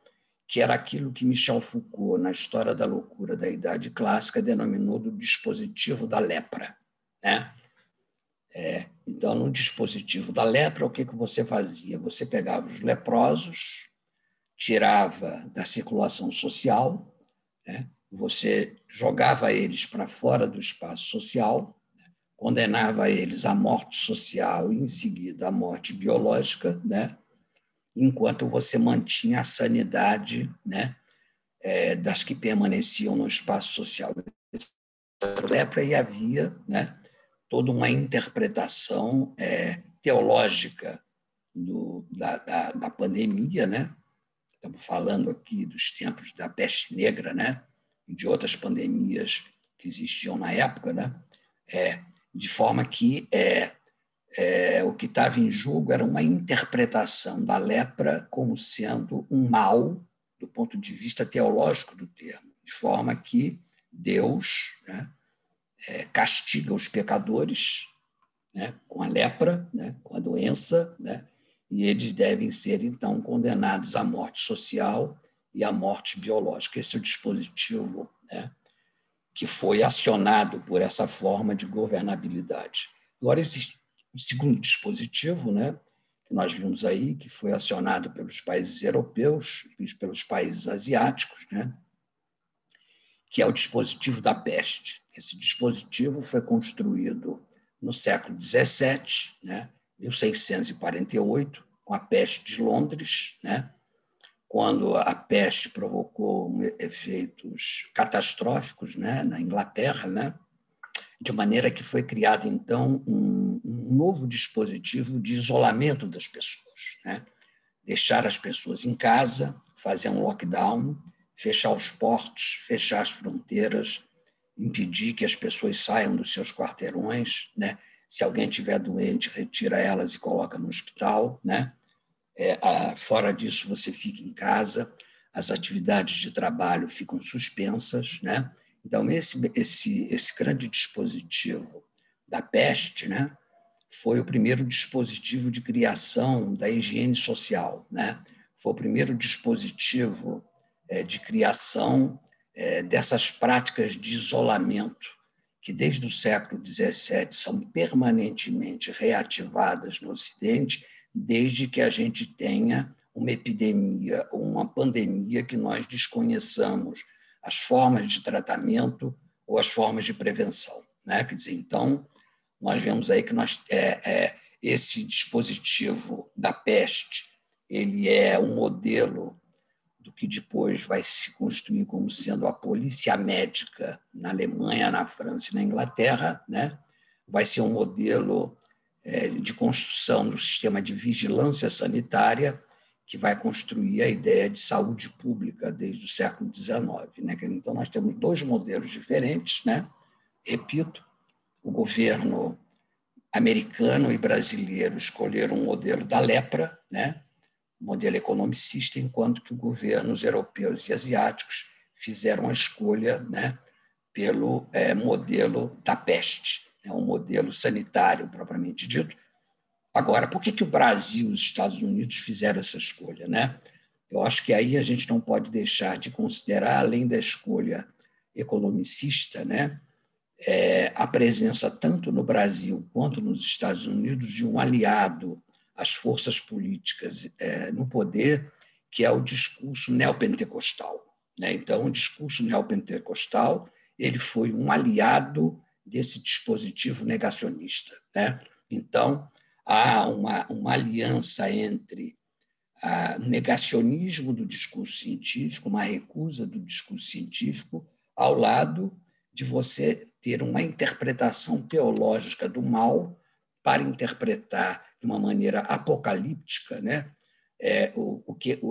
S2: que era aquilo que Michel Foucault, na História da Loucura da Idade Clássica, denominou do dispositivo da lepra, né? Então, no dispositivo da lepra, o que você fazia? Você pegava os leprosos, tirava da circulação social, né? Você jogava eles para fora do espaço social, condenava eles à morte social e, em seguida, à morte biológica, né? Enquanto você mantinha a sanidade, né, das que permaneciam no espaço social. Lepra, e havia, né, toda uma interpretação teológica da pandemia, né? Estamos falando aqui dos tempos da peste negra, né? E de outras pandemias que existiam na época, né? De forma que o que estava em jogo era uma interpretação da lepra como sendo um mal do ponto de vista teológico do termo, de forma que Deus, né, castiga os pecadores, né, com a lepra, né, com a doença, né, e eles devem ser, então, condenados à morte social e à morte biológica. Esse é o dispositivo, né, que foi acionado por essa forma de governabilidade. Agora, existe um segundo dispositivo, né, que nós vimos aí, que foi acionado pelos países europeus e pelos países asiáticos, né, que é o dispositivo da peste. Esse dispositivo foi construído no século XVII, né, 1648, com a peste de Londres, né, quando a peste provocou efeitos catastróficos, né, na Inglaterra, né, de maneira que foi criado, então, um novo dispositivo de isolamento das pessoas, né? Deixar as pessoas em casa, fazer um lockdown, fechar os portos, fechar as fronteiras, impedir que as pessoas saiam dos seus quarteirões, né? Se alguém estiver doente, retira elas e coloca no hospital, né? Fora disso, você fica em casa, as atividades de trabalho ficam suspensas, né? Então, esse grande dispositivo da peste, né, foi o primeiro dispositivo de criação da higiene social, né? Foi o primeiro dispositivo de criação dessas práticas de isolamento, que desde o século XVII são permanentemente reativadas no Ocidente, desde que a gente tenha uma epidemia ou uma pandemia que nós desconheçamos as formas de tratamento ou as formas de prevenção, né? Quer dizer, então, nós vemos aí que esse dispositivo da peste, ele é um modelo do que depois vai se construir como sendo a polícia médica na Alemanha, na França e na Inglaterra, né? Vai ser um modelo de construção do sistema de vigilância sanitária que vai construir a ideia de saúde pública desde o século XIX, né? Então, nós temos dois modelos diferentes, né? Repito, o governo americano e brasileiro escolheram um modelo da lepra, né? Modelo economicista, enquanto que os governos europeus e asiáticos fizeram a escolha, né, pelo modelo da peste, um modelo sanitário propriamente dito. Agora, por que o Brasil e os Estados Unidos fizeram essa escolha, né? Eu acho que aí a gente não pode deixar de considerar, além da escolha economicista, né, a presença, tanto no Brasil quanto nos Estados Unidos, de um aliado às forças políticas no poder, que é o discurso neopentecostal, né? Então, o discurso neopentecostal ele foi um aliado desse dispositivo negacionista, né? Então, há uma aliança entre o negacionismo do discurso científico, uma recusa do discurso científico, ao lado de você ter uma interpretação teológica do mal para interpretar de uma maneira apocalíptica, né,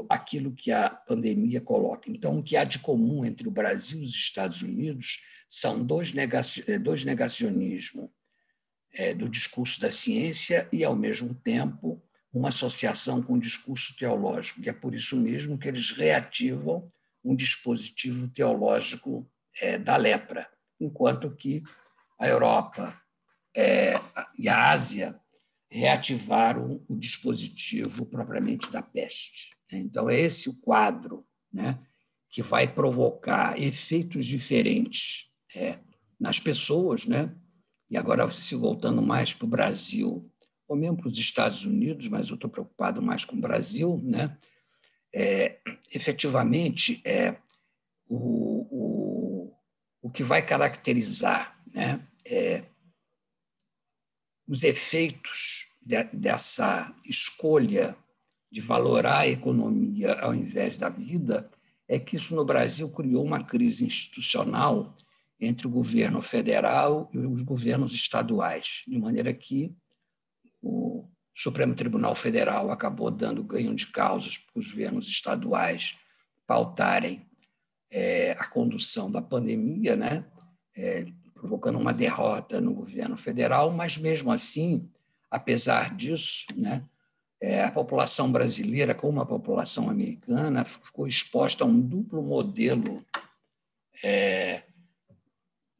S2: aquilo que a pandemia coloca. Então, o que há de comum entre o Brasil e os Estados Unidos são dois negacionismos do discurso da ciência e, ao mesmo tempo, uma associação com o discurso teológico, e é por isso mesmo que eles reativam um dispositivo teológico da lepra, enquanto que a Europa e a Ásia reativaram o dispositivo propriamente da peste. Então, é esse o quadro, né, que vai provocar efeitos diferentes nas pessoas, né? E agora, se voltando mais para o Brasil, ou mesmo para os Estados Unidos, mas eu estou preocupado mais com o Brasil, né? Efetivamente, o que vai caracterizar, né, os efeitos dessa escolha de valorar a economia ao invés da vida é que isso no Brasil criou uma crise institucional entre o governo federal e os governos estaduais, de maneira que o Supremo Tribunal Federal acabou dando ganho de causas para os governos estaduais pautarem a condução da pandemia, né? Provocando uma derrota no governo federal, mas, mesmo assim, apesar disso, né, a população brasileira, como a população americana, ficou exposta a um duplo modelo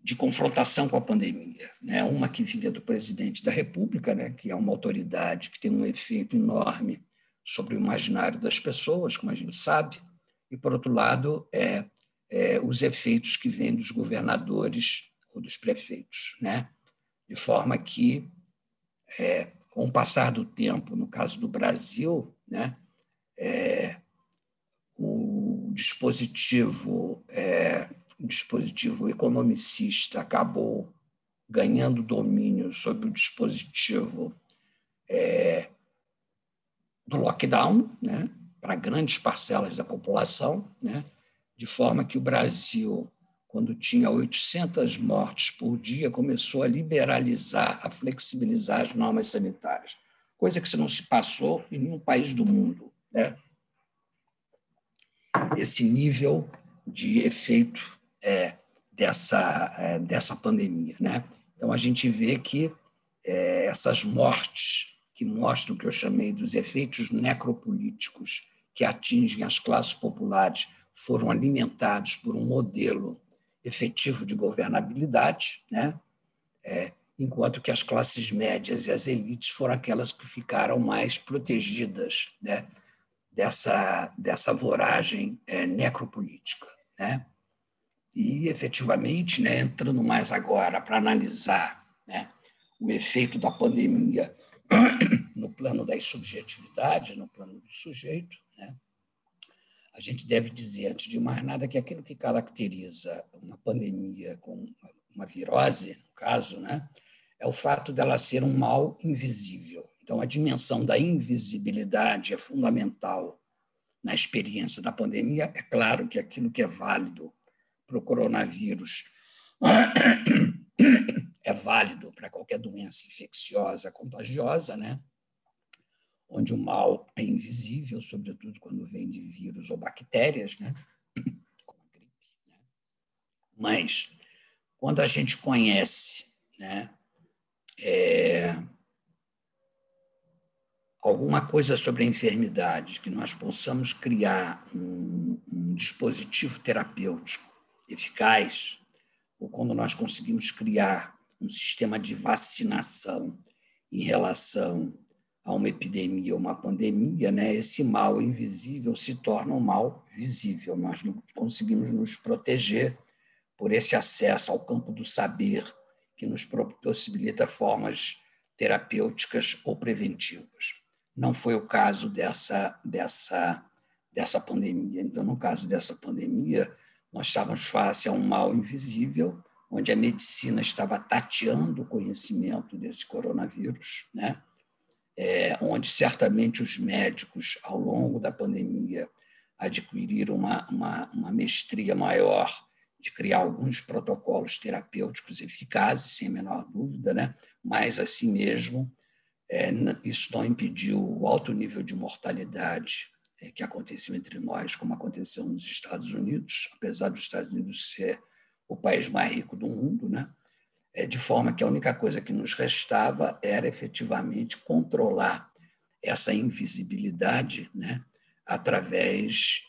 S2: de confrontação com a pandemia, né? Uma que vinha do presidente da República, né, que é uma autoridade que tem um efeito enorme sobre o imaginário das pessoas, como a gente sabe, e, por outro lado, os efeitos que vêm dos governadores ou dos prefeitos, né? De forma que, com o passar do tempo, no caso do Brasil, né, o dispositivo economicista acabou ganhando domínio sobre o dispositivo do lockdown, né, para grandes parcelas da população, né, de forma que o Brasil, quando tinha 800 mortes por dia, começou a liberalizar, a flexibilizar as normas sanitárias, coisa que não se passou em nenhum país do mundo, né? Esse nível de efeito dessa pandemia, né? Então, a gente vê que essas mortes, que mostram o que eu chamei dos efeitos necropolíticos que atingem as classes populares, foram alimentados por um modelo efetivo de governabilidade, né? Enquanto que as classes médias e as elites foram aquelas que ficaram mais protegidas, né, dessa voragem necropolítica, né? E, efetivamente, né, entrando mais agora para analisar, né, o efeito da pandemia no plano das subjetividades, no plano do sujeito, né, a gente deve dizer, antes de mais nada, que aquilo que caracteriza uma pandemia com uma virose, no caso, né, é o fato dela ser um mal invisível. Então, a dimensão da invisibilidade é fundamental na experiência da pandemia. É claro que aquilo que é válido para o coronavírus é válido para qualquer doença infecciosa, contagiosa, né? Onde o mal é invisível, sobretudo quando vem de vírus ou bactérias, né? Como a gripe, né? Mas, quando a gente conhece, né, alguma coisa sobre a enfermidade, que nós possamos criar um dispositivo terapêutico eficaz, ou quando nós conseguimos criar um sistema de vacinação em relação a uma epidemia ou uma pandemia, né, esse mal invisível se torna um mal visível. Nós não conseguimos nos proteger por esse acesso ao campo do saber que nos possibilita formas terapêuticas ou preventivas. Não foi o caso dessa pandemia. Então, no caso dessa pandemia, nós estávamos face a um mal invisível, onde a medicina estava tateando o conhecimento desse coronavírus, né? Onde certamente os médicos, ao longo da pandemia, adquiriram uma mestria maior de criar alguns protocolos terapêuticos eficazes, sem a menor dúvida, né? Mas, assim mesmo, isso não impediu o alto nível de mortalidade que aconteceu entre nós, como aconteceu nos Estados Unidos, apesar dos Estados Unidos ser o país mais rico do mundo, né? De forma que a única coisa que nos restava era efetivamente controlar essa invisibilidade, né? Através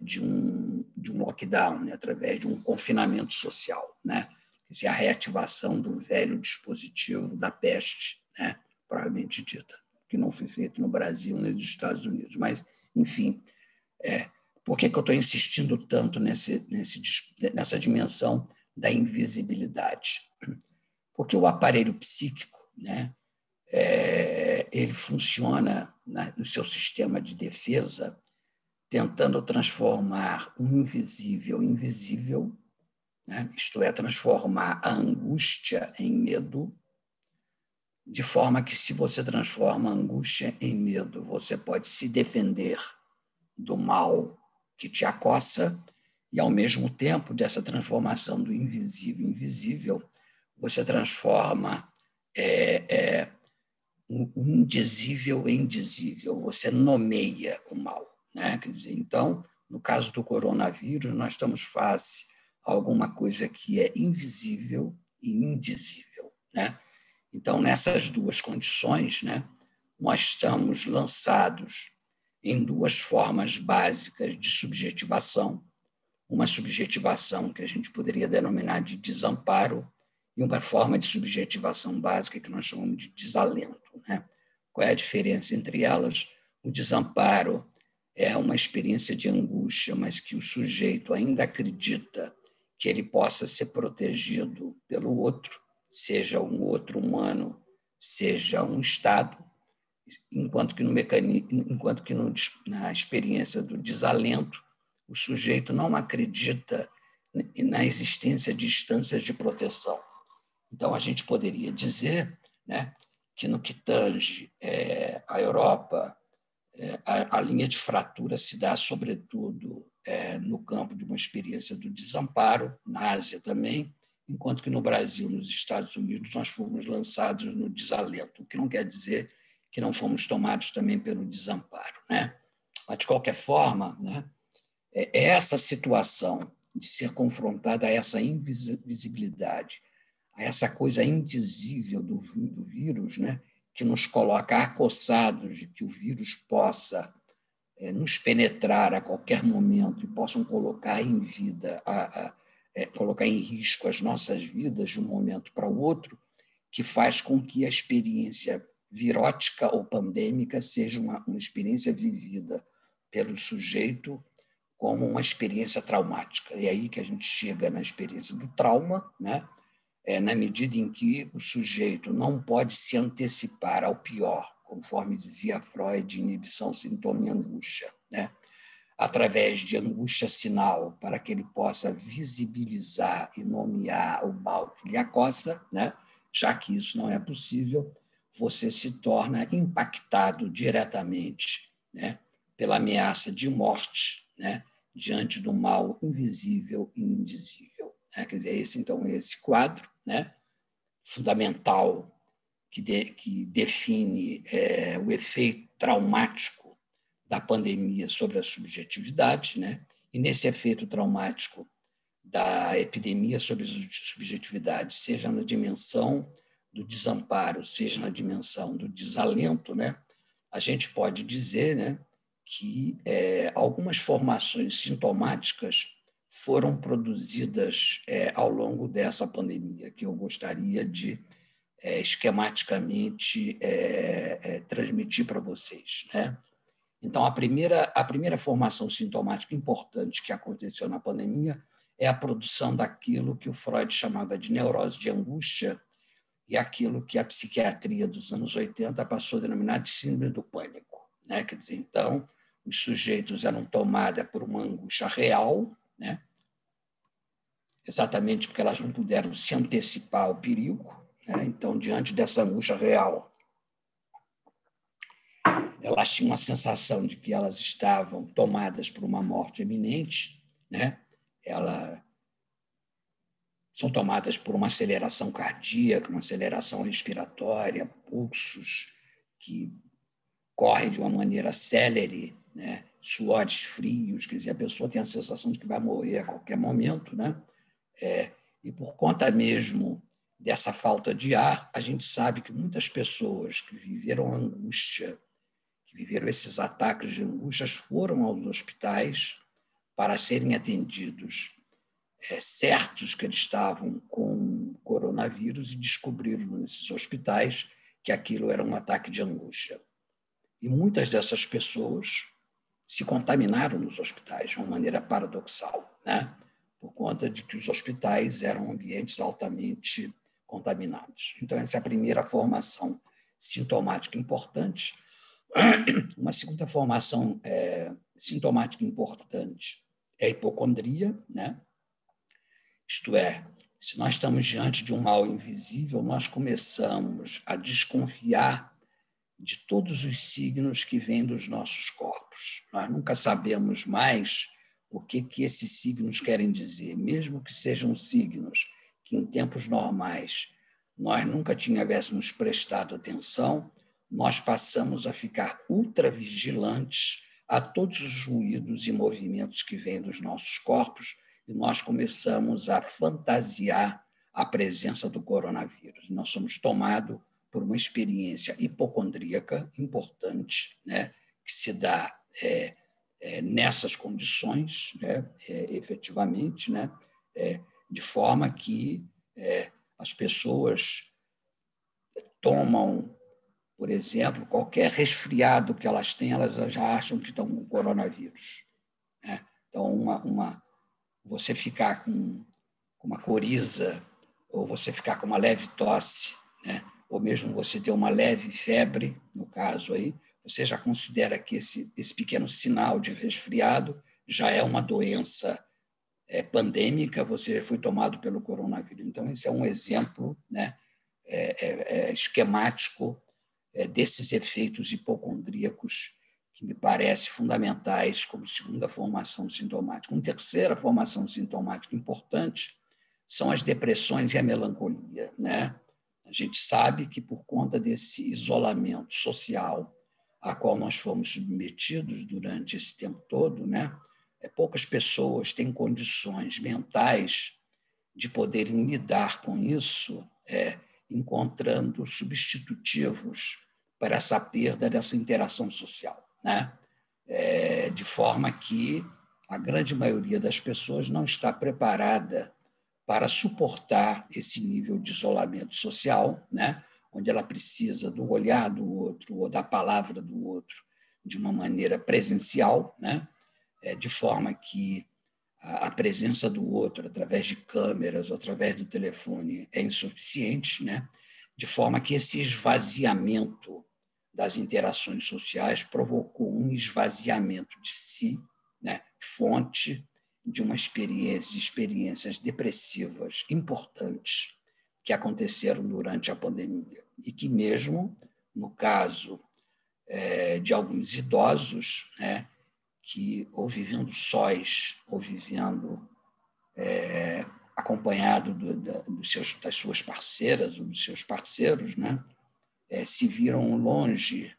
S2: de um lockdown, né? Através de um confinamento social, né? Quer dizer, a reativação do velho dispositivo da peste, né? Provavelmente dita, que não foi feito no Brasil nem nos Estados Unidos. Mas, enfim, por que eu estou insistindo tanto nessa dimensão da invisibilidade? Porque o aparelho psíquico, né, ele funciona no seu sistema de defesa tentando transformar o invisível em visível, né? Isto é, transformar a angústia em medo, de forma que, se você transforma a angústia em medo, você pode se defender do mal que te acossa e, ao mesmo tempo dessa transformação do invisível em visível, você transforma o indizível em dizível, você nomeia o mal, né? Quer dizer, então, no caso do coronavírus, nós estamos face a alguma coisa que é invisível e indizível, né? Então, nessas duas condições, né, nós estamos lançados em duas formas básicas de subjetivação. Uma subjetivação que a gente poderia denominar de desamparo e uma forma de subjetivação básica que nós chamamos de desalento, né? Qual é a diferença entre elas? O desamparo é uma experiência de angústia, mas que o sujeito ainda acredita que ele possa ser protegido pelo outro, seja um outro humano, seja um Estado, enquanto que na experiência do desalento, o sujeito não acredita na existência de instâncias de proteção. Então, a gente poderia dizer, né, que, no que tange a Europa, a linha de fratura se dá, sobretudo, no campo de uma experiência do desamparo, na Ásia também, enquanto que no Brasil, nos Estados Unidos, nós fomos lançados no desalento, o que não quer dizer que não fomos tomados também pelo desamparo, né? Mas, de qualquer forma, né, essa situação de ser confrontada a essa invisibilidade, a essa coisa indizível do vírus, né, que nos coloca acossados de que o vírus possa nos penetrar a qualquer momento e possam colocar em vida, colocar em risco as nossas vidas de um momento para o outro, que faz com que a experiência virótica ou pandêmica seja uma experiência vivida pelo sujeito como uma experiência traumática. E é aí que a gente chega na experiência do trauma, né? Na medida em que o sujeito não pode se antecipar ao pior, conforme dizia Freud, inibição, sintoma e angústia, né? Através de angústia sinal, para que ele possa visibilizar e nomear o mal que lhe acossa, né? Já que isso não é possível, você se torna impactado diretamente, né, pela ameaça de morte, né, diante do mal invisível e indizível. Quer dizer, esse quadro, né, fundamental que define o efeito traumático da pandemia sobre a subjetividade, né, e nesse efeito traumático da epidemia sobre a subjetividade, seja na dimensão do desamparo, seja na dimensão do desalento, né, a gente pode dizer, né, que algumas formações sintomáticas foram produzidas ao longo dessa pandemia, que eu gostaria de esquematicamente transmitir para vocês, né? Então, a primeira formação sintomática importante que aconteceu na pandemia é a produção daquilo que o Freud chamava de neurose de angústia e aquilo que a psiquiatria dos anos 80 passou a denominar de síndrome do pânico, né? Quer dizer, então, os sujeitos eram tomados por uma angústia real, né? Exatamente porque elas não puderam se antecipar ao perigo, né? Então, diante dessa angústia real, elas tinham a sensação de que elas estavam tomadas por uma morte iminente, né? Elas são tomadas por uma aceleração cardíaca, uma aceleração respiratória, pulsos que correm de uma maneira célere, né? Suores frios, quer dizer, a pessoa tem a sensação de que vai morrer a qualquer momento, né? E por conta mesmo dessa falta de ar, a gente sabe que muitas pessoas que viveram angústia, que viveram esses ataques de angústias, foram aos hospitais para serem atendidos, certos que eles estavam com coronavírus, e descobriram nesses hospitais que aquilo era um ataque de angústia. E muitas dessas pessoas se contaminaram nos hospitais de uma maneira paradoxal, né? Por conta de que os hospitais eram ambientes altamente contaminados. Então, essa é a primeira formação sintomática importante. Uma segunda formação sintomática importante é a hipocondria, né? Isto é, se nós estamos diante de um mal invisível, nós começamos a desconfiar de todos os signos que vêm dos nossos corpos. Nós nunca sabemos mais o que esses signos querem dizer, mesmo que sejam signos que, em tempos normais, nós nunca tivéssemos prestado atenção, nós passamos a ficar ultravigilantes a todos os ruídos e movimentos que vêm dos nossos corpos, e nós começamos a fantasiar a presença do coronavírus. Nós somos tomados por uma experiência hipocondríaca importante, né, que se dá nessas condições, né, efetivamente, né, de forma que as pessoas tomam, por exemplo, qualquer resfriado que elas têm, elas já acham que estão com coronavírus, né? Então, você ficar com uma coriza, ou você ficar com uma leve tosse, né? Ou mesmo você ter uma leve febre, no caso aí, você já considera que esse pequeno sinal de resfriado já é uma doença pandêmica, você foi tomado pelo coronavírus. Então, esse é um exemplo, né, esquemático desses efeitos hipocondríacos que me parece fundamentais como segunda formação sintomática. Uma terceira formação sintomática importante são as depressões e a melancolia, né? A gente sabe que, por conta desse isolamento social a qual nós fomos submetidos durante esse tempo todo, né, poucas pessoas têm condições mentais de poderem lidar com isso, encontrando substitutivos para essa perda dessa interação social, né? De forma que a grande maioria das pessoas não está preparada para suportar esse nível de isolamento social, né? Onde ela precisa do olhar do outro ou da palavra do outro de uma maneira presencial, né? De forma que a presença do outro através de câmeras ou através do telefone é insuficiente, né? De forma que esse esvaziamento das interações sociais provocou um esvaziamento de si, né? Fonte de experiências depressivas importantes que aconteceram durante a pandemia e que mesmo no caso de alguns idosos, né, que ou vivendo sós ou vivendo acompanhado das suas parceiras ou dos seus parceiros, né, se viram longe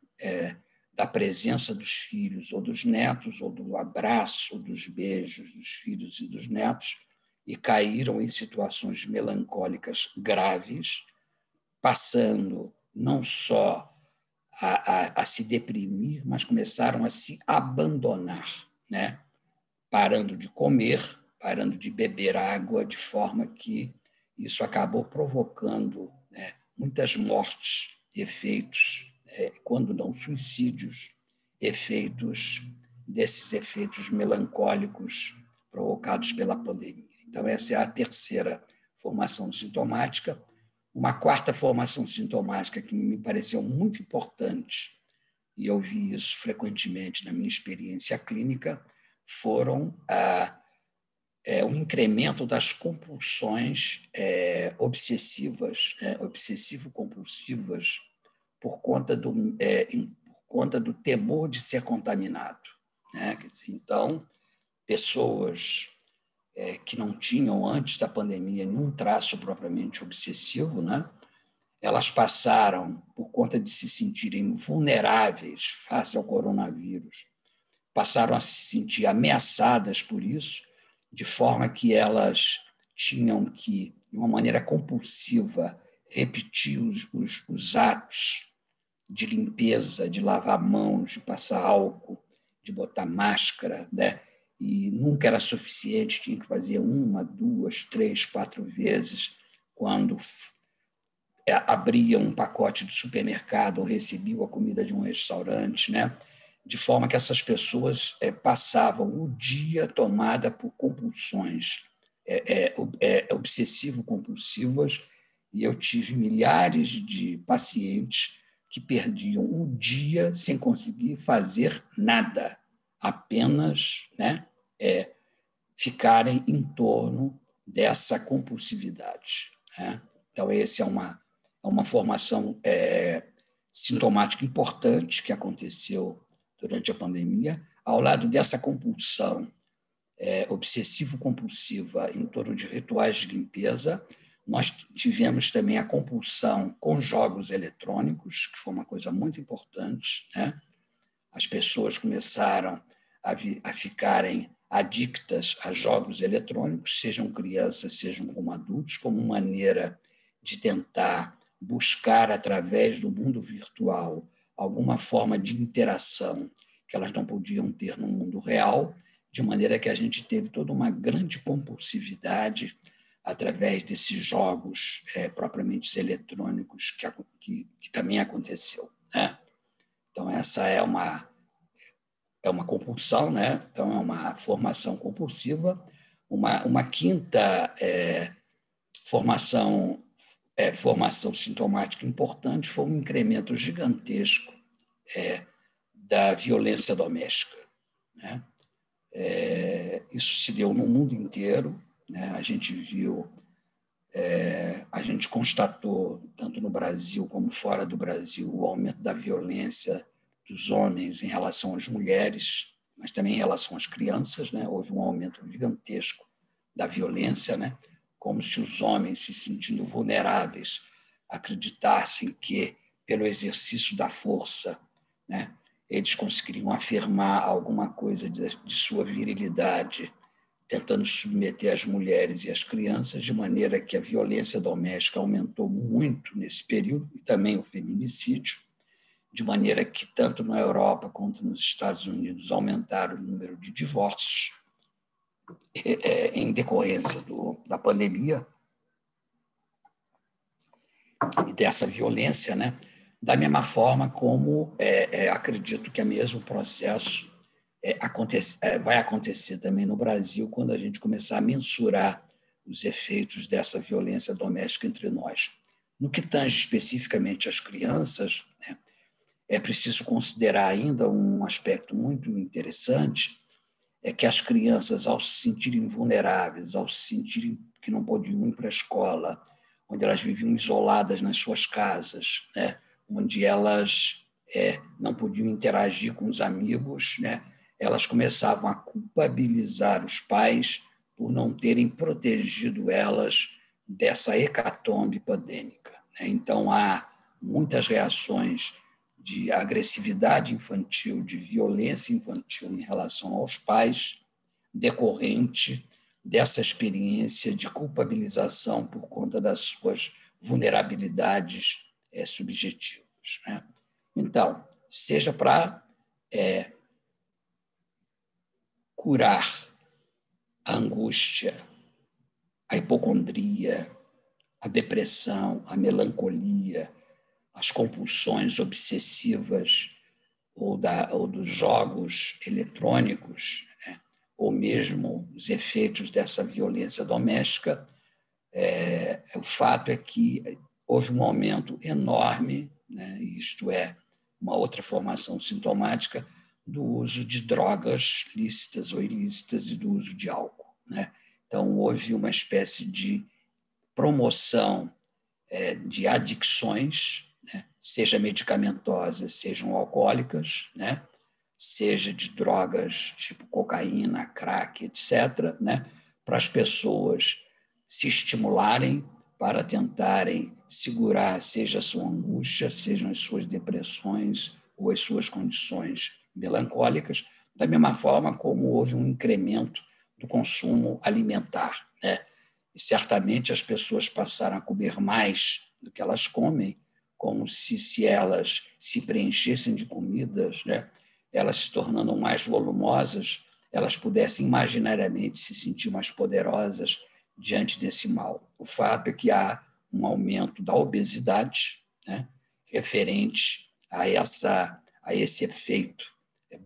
S2: da presença dos filhos ou dos netos, ou do abraço, ou dos beijos dos filhos e dos netos, e caíram em situações melancólicas graves, passando não só a se deprimir, mas começaram a se abandonar, né? Parando de comer, parando de beber água, de forma que isso acabou provocando, né, muitas mortes, efeitos, quando não suicídios, efeitos desses efeitos melancólicos provocados pela pandemia. Então, essa é a terceira formação sintomática. Uma quarta formação sintomática que me pareceu muito importante, e eu vi isso frequentemente na minha experiência clínica, foram o incremento das compulsões obsessivas, obsessivo-compulsivas, por conta do temor de ser contaminado. Né? Então, pessoas que não tinham, antes da pandemia, nenhum traço propriamente obsessivo, né? Elas passaram, por conta de se sentirem vulneráveis face ao coronavírus, passaram a se sentir ameaçadas por isso, de forma que elas tinham que, de uma maneira compulsiva, repetir os atos de limpeza, de lavar mãos, de passar álcool, de botar máscara, né? E nunca era suficiente, tinha que fazer 1, 2, 3, 4 vezes, quando abria um pacote de supermercado ou recebia a comida de um restaurante, né? De forma que essas pessoas passavam o dia tomada por compulsões obsessivo-compulsivas, e eu tive milhares de pacientes que perdiam o dia sem conseguir fazer nada, apenas, né, ficarem em torno dessa compulsividade. Né? Então, essa é uma formação sintomática importante que aconteceu durante a pandemia. Ao lado dessa compulsão obsessivo-compulsiva em torno de rituais de limpeza, nós tivemos também a compulsão com jogos eletrônicos, que foi uma coisa muito importante. Né? As pessoas começaram a ficarem adictas a jogos eletrônicos, sejam crianças, sejam como adultos, como maneira de tentar buscar, através do mundo virtual, alguma forma de interação que elas não podiam ter no mundo real, de maneira que a gente teve toda uma grande compulsividade através desses jogos propriamente eletrônicos que também aconteceu. Né? Então, essa é uma compulsão, né? Então, é uma formação compulsiva. Uma quinta formação sintomática importante foi um incremento gigantesco da violência doméstica. Né? Isso se deu no mundo inteiro. Né? A gente viu, a gente constatou, tanto no Brasil como fora do Brasil, o aumento da violência dos homens em relação às mulheres, mas também em relação às crianças. Né? Houve um aumento gigantesco da violência, né? Como se os homens, se sentindo vulneráveis, acreditassem que, pelo exercício da força, né, eles conseguiriam afirmar alguma coisa de sua virilidade, tentando submeter as mulheres e as crianças, de maneira que a violência doméstica aumentou muito nesse período, e também o feminicídio, de maneira que, tanto na Europa quanto nos Estados Unidos, aumentaram o número de divórcios em decorrência da pandemia e dessa violência, né? Da mesma forma como acredito que o mesmo processo vai acontecer também no Brasil, quando a gente começar a mensurar os efeitos dessa violência doméstica entre nós. No que tange especificamente às crianças, né, é preciso considerar ainda um aspecto muito interessante, é que as crianças, ao se sentirem vulneráveis, ao se sentirem que não podiam ir para a escola, onde elas viviam isoladas nas suas casas, né? Onde elas não podiam interagir com os amigos, né? Elas começavam a culpabilizar os pais por não terem protegido elas dessa hecatombe pandêmica. Né? Então, há muitas reações de agressividade infantil, de violência infantil em relação aos pais, decorrente dessa experiência de culpabilização por conta das suas vulnerabilidades subjetivas. Né? Então, seja para curar a angústia, a hipocondria, a depressão, a melancolia, as compulsões obsessivas ou dos jogos eletrônicos, né? ou mesmo os efeitos dessa violência doméstica, o fato é que houve um aumento enorme, né, isto é, uma outra formação sintomática, do uso de drogas lícitas ou ilícitas e do uso de álcool, né? Então, houve uma espécie de promoção de adicções, né, seja medicamentosas, sejam alcoólicas, né, seja de drogas tipo cocaína, crack, etc., né, para as pessoas se estimularem para tentarem segurar, seja a sua angústia, sejam as suas depressões ou as suas condições melancólicas, da mesma forma como houve um incremento do consumo alimentar, né? E certamente as pessoas passaram a comer mais do que elas comem, como se elas se preenchessem de comidas, né? Elas se tornando mais volumosas, elas pudessem imaginariamente se sentir mais poderosas diante desse mal. O fato é que há um aumento da obesidade, né, referente a esse efeito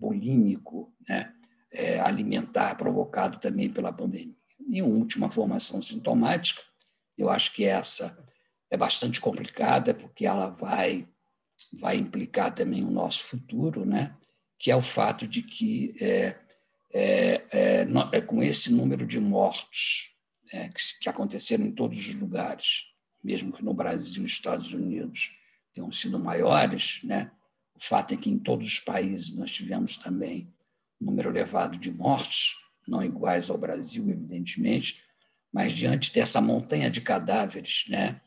S2: bulímico, né, alimentar provocado também pela pandemia. E uma última formação sintomática, eu acho que essa é bastante complicada, porque ela vai implicar também o nosso futuro, né, que é o fato de que com esse número de mortos, que aconteceram em todos os lugares, mesmo que no Brasil e Estados Unidos tenham sido maiores, né? O fato é que em todos os países nós tivemos também um número elevado de mortes, não iguais ao Brasil, evidentemente, mas diante dessa montanha de cadáveres, né?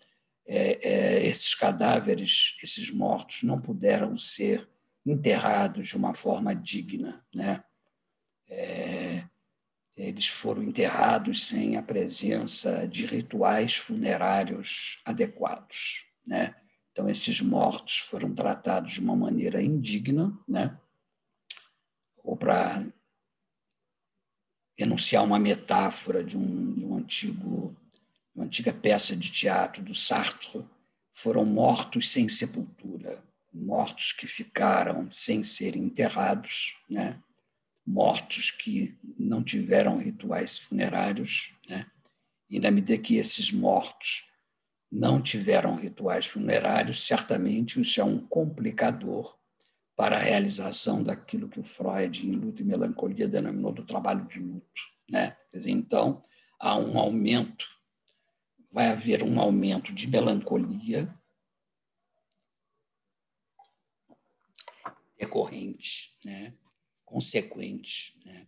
S2: Esses cadáveres, esses mortos, não puderam ser enterrados de uma forma digna, né? Eles foram enterrados sem a presença de rituais funerários adequados, né? Então, esses mortos foram tratados de uma maneira indigna, né? Ou para enunciar uma metáfora de uma antiga peça de teatro do Sartre, foram mortos sem sepultura, mortos que ficaram sem serem enterrados, né? Mortos que não tiveram rituais funerários, né? E na medida que esses mortos não tiveram rituais funerários, certamente isso é um complicador para a realização daquilo que o Freud, em Luto e Melancolia, denominou do trabalho de luto, né? Quer dizer, então, vai haver um aumento de melancolia decorrente, né? Consequente, né?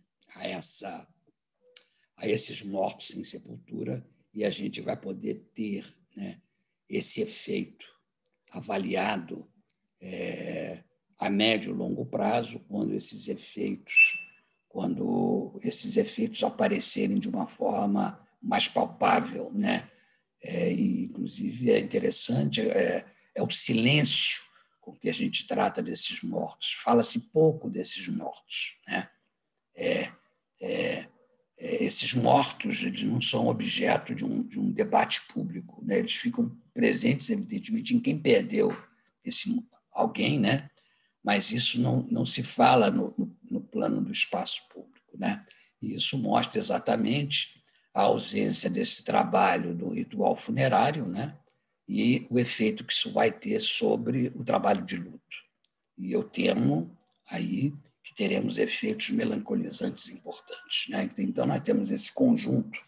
S2: a esses mortos sem sepultura, e a gente vai poder ter, né, esse efeito avaliado a médio e longo prazo, quando esses efeitos aparecerem de uma forma mais palpável, né? E, inclusive, é interessante, o silêncio com que a gente trata desses mortos. Fala-se pouco desses mortos, né? Esses mortos, eles não são objeto de um debate público, né? Eles ficam presentes, evidentemente, em quem perdeu alguém, né? Mas isso não se fala no plano do espaço público, né? E isso mostra exatamente a ausência desse trabalho do ritual funerário, né? E o efeito que isso vai ter sobre o trabalho de luto. E eu temo aí que teremos efeitos melancolizantes importantes, né? Então, nós temos esse conjunto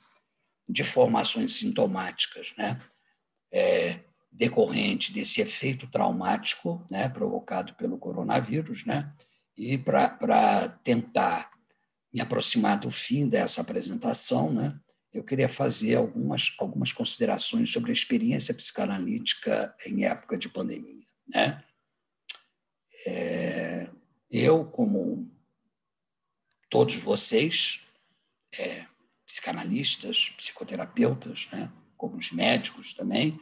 S2: de formações sintomáticas, né? Decorrente desse efeito traumático, né, provocado pelo coronavírus, né? E para tentar me aproximar do fim dessa apresentação, né, eu queria fazer algumas considerações sobre a experiência psicanalítica em época de pandemia, né? Eu, como todos vocês, psicanalistas, psicoterapeutas, né, como os médicos também,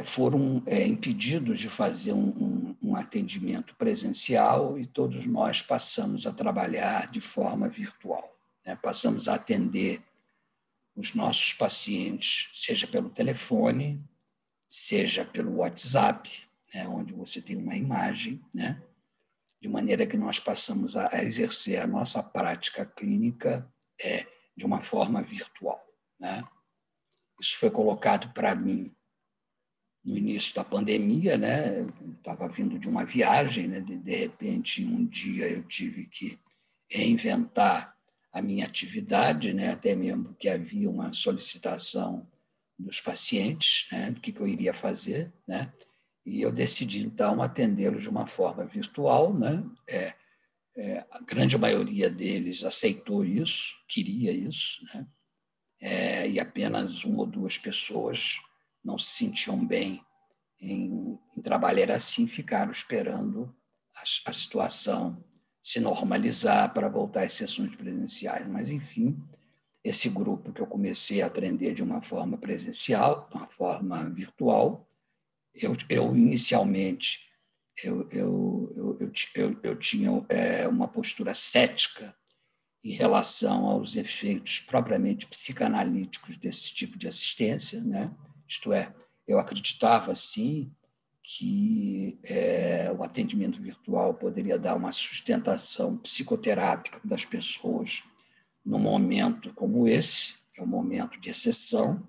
S2: foram impedidos de fazer um atendimento presencial, e todos nós passamos a trabalhar de forma virtual, né? Passamos a atender os nossos pacientes, seja pelo telefone, seja pelo WhatsApp, né, onde você tem uma imagem, né? de maneira que nós passamos a exercer a nossa prática clínica de uma forma virtual, né? Isso foi colocado para mim no início da pandemia, né? Estava vindo de uma viagem, né? De repente, um dia eu tive que reinventar a minha atividade, né? Até mesmo porque havia uma solicitação dos pacientes, né? Do que eu iria fazer, né? E eu decidi, então, atendê-los de uma forma virtual, né? A grande maioria deles aceitou isso, queria isso, né? E apenas uma ou duas pessoas não se sentiam bem em trabalhar assim, ficaram esperando a situação se normalizar para voltar às sessões presenciais. Mas, enfim, esse grupo que eu comecei a atender de uma forma presencial, de uma forma virtual, eu inicialmente eu tinha uma postura cética em relação aos efeitos propriamente psicanalíticos desse tipo de assistência, né? Isto é, eu acreditava, sim, que o atendimento virtual poderia dar uma sustentação psicoterápica das pessoas num momento como esse, que é um momento de exceção,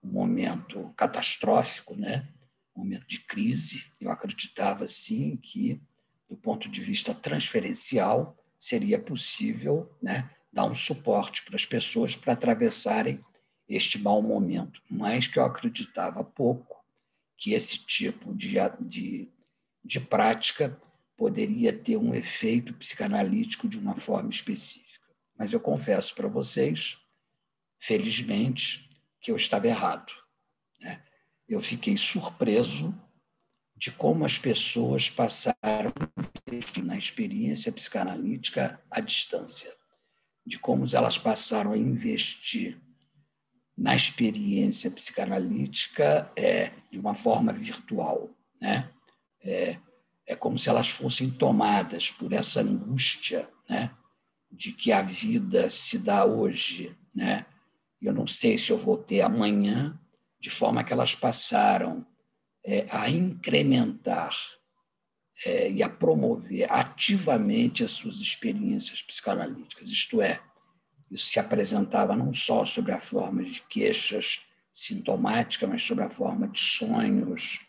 S2: um momento catastrófico, né? Um momento de crise. Eu acreditava, sim, que, do ponto de vista transferencial, seria possível, né, dar um suporte para as pessoas para atravessarem este mau momento, mas que eu acreditava pouco que esse tipo de prática poderia ter um efeito psicanalítico de uma forma específica. Mas eu confesso para vocês, felizmente, que eu estava errado, né? Eu fiquei surpreso de como as pessoas passaram na experiência psicanalítica à distância, de como elas passaram a investir na experiência psicanalítica de uma forma virtual, né? É como se elas fossem tomadas por essa angústia, né, de que a vida se dá hoje, né? Eu não sei se eu vou ter amanhã, de forma que elas passaram a incrementar e a promover ativamente as suas experiências psicanalíticas. Isto é, isso se apresentava não só sobre a forma de queixas sintomáticas, mas sobre a forma de sonhos,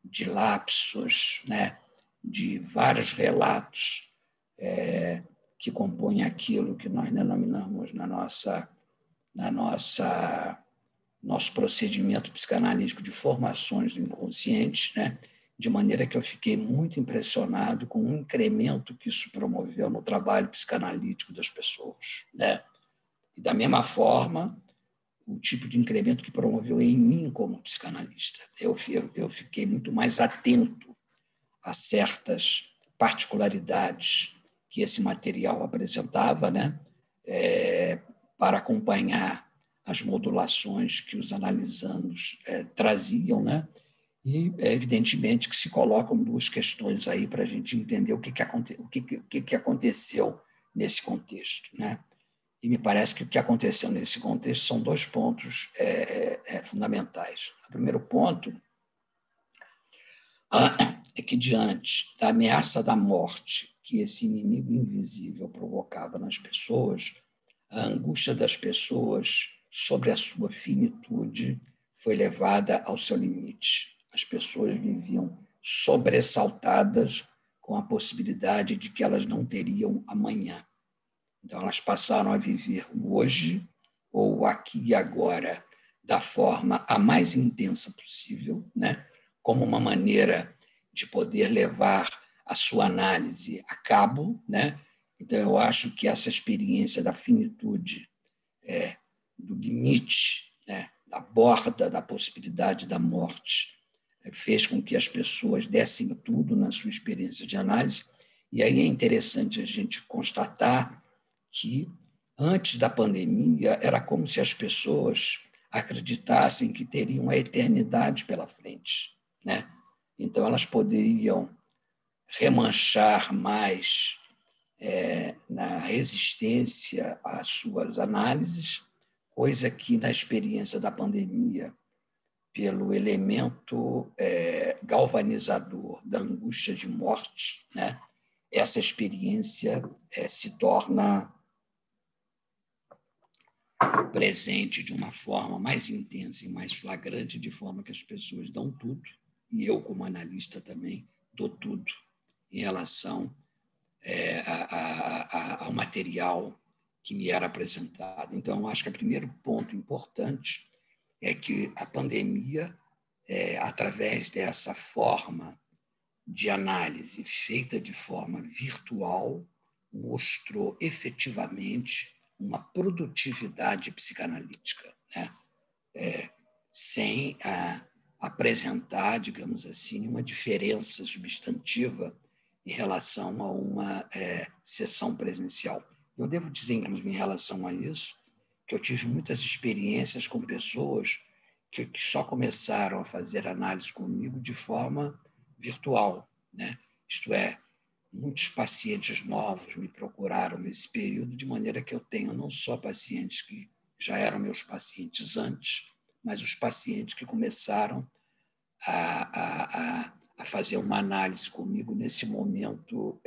S2: de lapsos, né? De vários relatos que compõem aquilo que nós denominamos nosso procedimento psicanalítico de formações do inconsciente, né? De maneira que eu fiquei muito impressionado com o incremento que isso promoveu no trabalho psicanalítico das pessoas, né? E, da mesma forma, o tipo de incremento que promoveu em mim como psicanalista. Eu fiquei muito mais atento a certas particularidades que esse material apresentava, né? Para acompanhar as modulações que os analisandos traziam, né? E, evidentemente, que se colocam duas questões aí para a gente entender o que aconteceu nesse contexto, né? E me parece que o que aconteceu nesse contexto são dois pontos fundamentais. O primeiro ponto é que, diante da ameaça da morte que esse inimigo invisível provocava nas pessoas, a angústia das pessoas sobre a sua finitude foi levada ao seu limite. As pessoas viviam sobressaltadas com a possibilidade de que elas não teriam amanhã. Então, elas passaram a viver o hoje, ou aqui e agora, da forma a mais intensa possível, né? Como uma maneira de poder levar a sua análise a cabo, né? Então, eu acho que essa experiência da finitude, do limite, né? Da borda da possibilidade da morte, fez com que as pessoas dessem tudo na sua experiência de análise. E aí é interessante a gente constatar que, antes da pandemia, era como se as pessoas acreditassem que teriam a eternidade pela frente, né? Então, elas poderiam remanchar mais na resistência às suas análises, coisa que, na experiência da pandemia, pelo elemento galvanizador da angústia de morte, né, essa experiência se torna presente de uma forma mais intensa e mais flagrante, de forma que as pessoas dão tudo, e eu, como analista, também dou tudo em relação ao material que me era apresentado. Então, eu acho que o primeiro ponto importante é que a pandemia, através dessa forma de análise feita de forma virtual, mostrou efetivamente uma produtividade psicanalítica, né? Sem apresentar, digamos assim, uma diferença substantiva em relação a uma sessão presencial. Eu devo dizer, inclusive, em relação a isso, que eu tive muitas experiências com pessoas que só começaram a fazer análise comigo de forma virtual, né? Isto é, muitos pacientes novos me procuraram nesse período, de maneira que eu tenho não só pacientes que já eram meus pacientes antes, mas os pacientes que começaram a fazer uma análise comigo nesse momento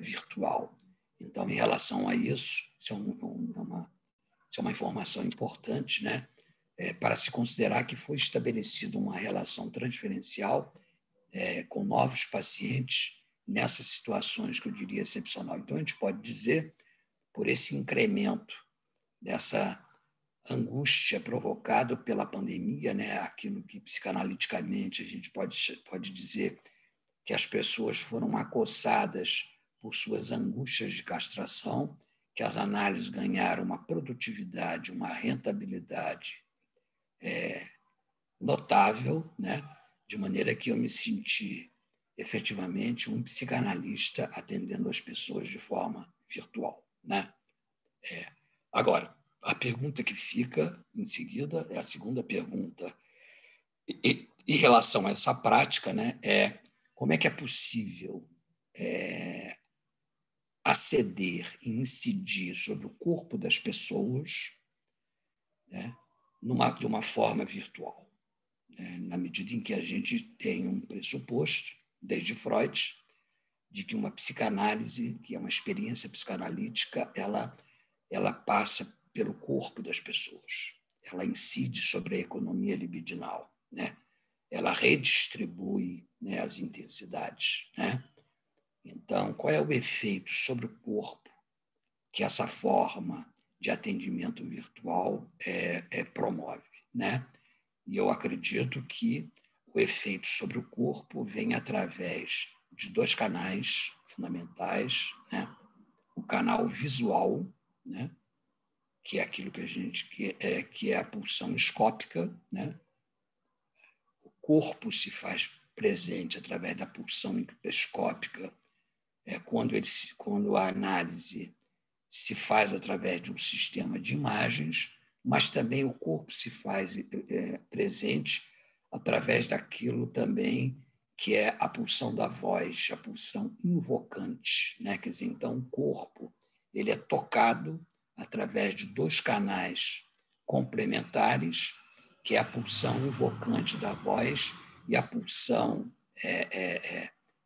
S2: virtual. Então, em relação a isso, isso é uma informação importante, né? Para se considerar que foi estabelecida uma relação transferencial com novos pacientes nessas situações que eu diria excepcional. Então, a gente pode dizer, por esse incremento dessa angústia provocada pela pandemia, né, aquilo que psicanaliticamente a gente pode dizer que as pessoas foram acossadas por suas angústias de castração, que as análises ganharam uma produtividade, uma rentabilidade notável, né, de maneira que eu me senti efetivamente um psicanalista atendendo as pessoas de forma virtual, né? Agora, a pergunta que fica em seguida é a segunda pergunta. Em relação a essa prática, né, como é que é possível aceder e incidir sobre o corpo das pessoas, né, de uma forma virtual, né, na medida em que a gente tem um pressuposto, desde Freud, de que uma psicanálise, que é uma experiência psicanalítica, ela passa pelo corpo das pessoas, ela incide sobre a economia libidinal, né? Ela redistribui, né, as intensidades, né? Então, qual é o efeito sobre o corpo que essa forma de atendimento virtual promove, né? E eu acredito que o efeito sobre o corpo vem através de dois canais fundamentais, né? O canal visual, né, que é aquilo que a gente que é a pulsão escópica, né? O corpo se faz presente através da pulsão escópica quando a análise se faz através de um sistema de imagens, mas também o corpo se faz presente através daquilo também que é a pulsão da voz, a pulsão invocante, né? Quer dizer, então o corpo ele é tocado através de dois canais complementares, que é a pulsão invocante da voz e a pulsão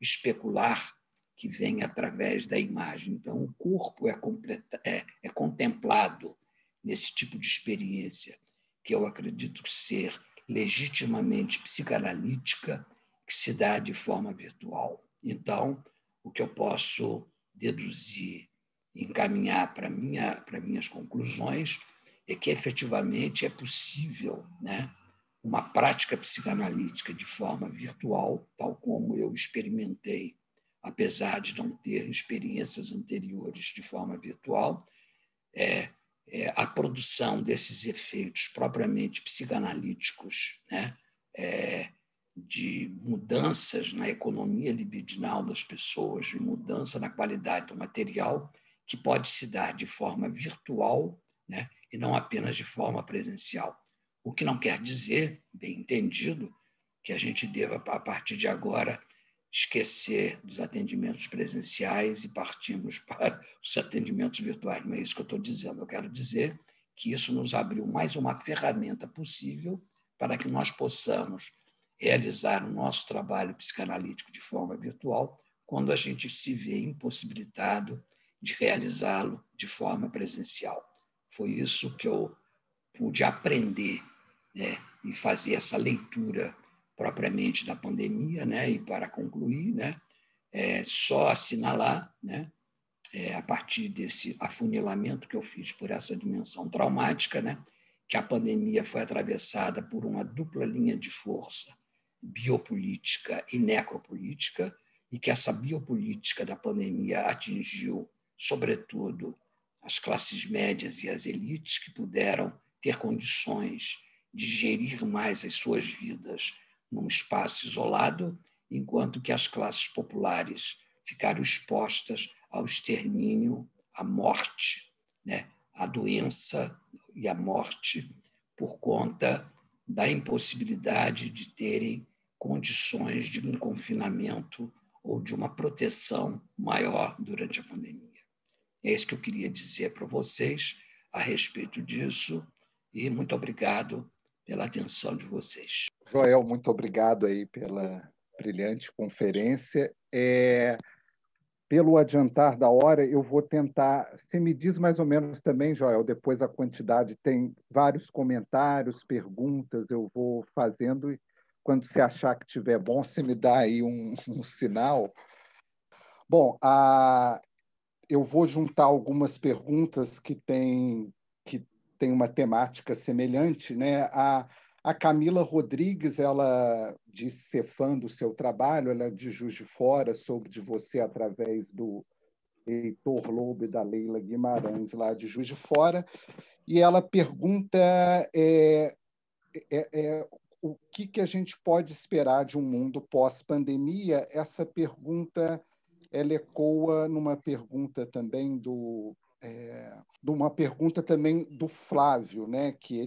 S2: especular, que vem através da imagem. Então, o corpo é contemplado nesse tipo de experiência, que eu acredito ser legitimamente psicanalítica, que se dá de forma virtual. Então, o que eu posso deduzir, encaminhar para minhas conclusões, é que efetivamente é possível, né, uma prática psicanalítica de forma virtual, tal como eu experimentei, apesar de não ter experiências anteriores de forma virtual, a produção desses efeitos propriamente psicanalíticos, né, de mudanças na economia libidinal das pessoas, de mudança na qualidade do material, que pode se dar de forma virtual, né, e não apenas de forma presencial. O que não quer dizer, bem entendido, que a gente deva, a partir de agora, esquecer dos atendimentos presenciais e partirmos para os atendimentos virtuais. Não é isso que eu estou dizendo. Eu quero dizer que isso nos abriu mais uma ferramenta possível para que nós possamos realizar o nosso trabalho psicanalítico de forma virtual quando a gente se vê impossibilitado de realizá-lo de forma presencial. Foi isso que eu pude aprender, né, e fazer essa leitura propriamente da pandemia, né, e para concluir, né, só assinalar, né, a partir desse afunilamento que eu fiz por essa dimensão traumática, né, que a pandemia foi atravessada por uma dupla linha de força, biopolítica e necropolítica, e que essa biopolítica da pandemia atingiu, sobretudo, as classes médias e as elites que puderam ter condições de gerir mais as suas vidas num espaço isolado, enquanto que as classes populares ficaram expostas ao extermínio, à morte, né? À doença e à morte por conta da impossibilidade de terem condições de um confinamento ou de uma proteção maior durante a pandemia. É isso que eu queria dizer para vocês a respeito disso e muito obrigado pela atenção de vocês.
S1: Joel, muito obrigado aí pela brilhante conferência. Pelo adiantar da hora, eu vou tentar. Você me diz mais ou menos também, Joel, depois a quantidade, tem vários comentários, perguntas, eu vou fazendo e quando você achar que estiver bom, você me dá aí um sinal. Bom, eu vou juntar algumas perguntas que têm uma temática semelhante, né? A Camila Rodrigues, ela disse ser fã do seu trabalho, ela é de Juiz de Fora, soube de você através do Heitor Lobo e da Leila Guimarães, lá de Juiz de Fora, e ela pergunta o que a gente pode esperar de um mundo pós-pandemia. Essa pergunta ela ecoa numa pergunta também de uma pergunta também do Flávio, né? Que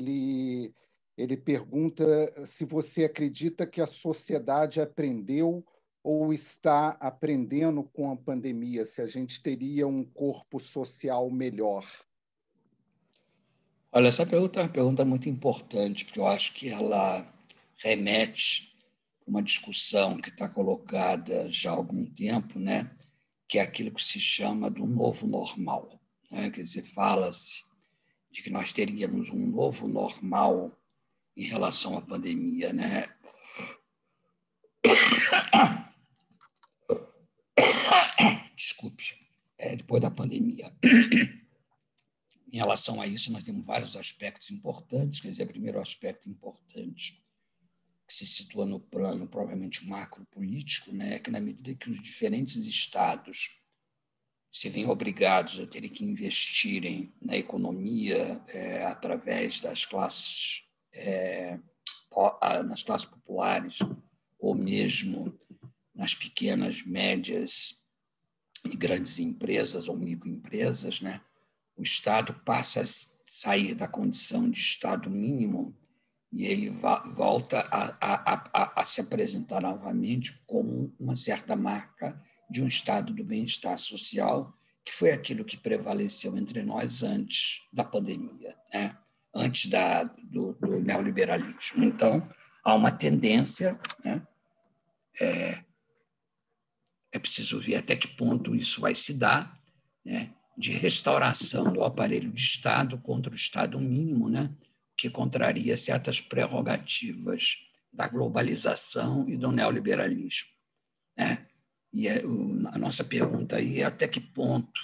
S1: ele pergunta se você acredita que a sociedade aprendeu ou está aprendendo com a pandemia, se a gente teria um corpo social melhor.
S2: Olha, essa pergunta é uma pergunta muito importante, porque eu acho que ela remete a uma discussão que está colocada já há algum tempo, né? Que é aquilo que se chama do novo normal, né? Quer dizer, fala-se de que nós teríamos um novo normal em relação à pandemia, né? Desculpe, depois da pandemia. Em relação a isso, nós temos vários aspectos importantes. Quer dizer, o primeiro aspecto importante que se situa no plano provavelmente macropolítico, né, é que na medida que os diferentes estados se veem obrigados a terem que investirem na economia através das classes, nas classes populares ou mesmo nas pequenas, médias e grandes empresas ou microempresas, né, o Estado passa a sair da condição de Estado mínimo e ele volta a se apresentar novamente como uma certa marca de um estado do bem-estar social, que foi aquilo que prevaleceu entre nós antes da pandemia, né? Antes do neoliberalismo. Então, há uma tendência, né? É preciso ver até que ponto isso vai se dar, né? De restauração do aparelho de Estado contra o Estado mínimo, né? Que contraria certas prerrogativas da globalização e do neoliberalismo, né? E a nossa pergunta aí é até que ponto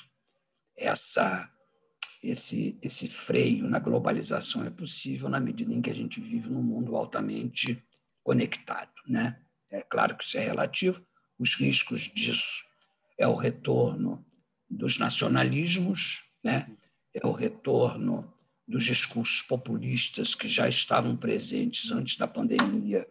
S2: esse freio na globalização é possível na medida em que a gente vive num mundo altamente conectado, né? É claro que isso é relativo. Os riscos disso é o retorno dos nacionalismos, né? É o retorno dos discursos populistas que já estavam presentes antes da pandemia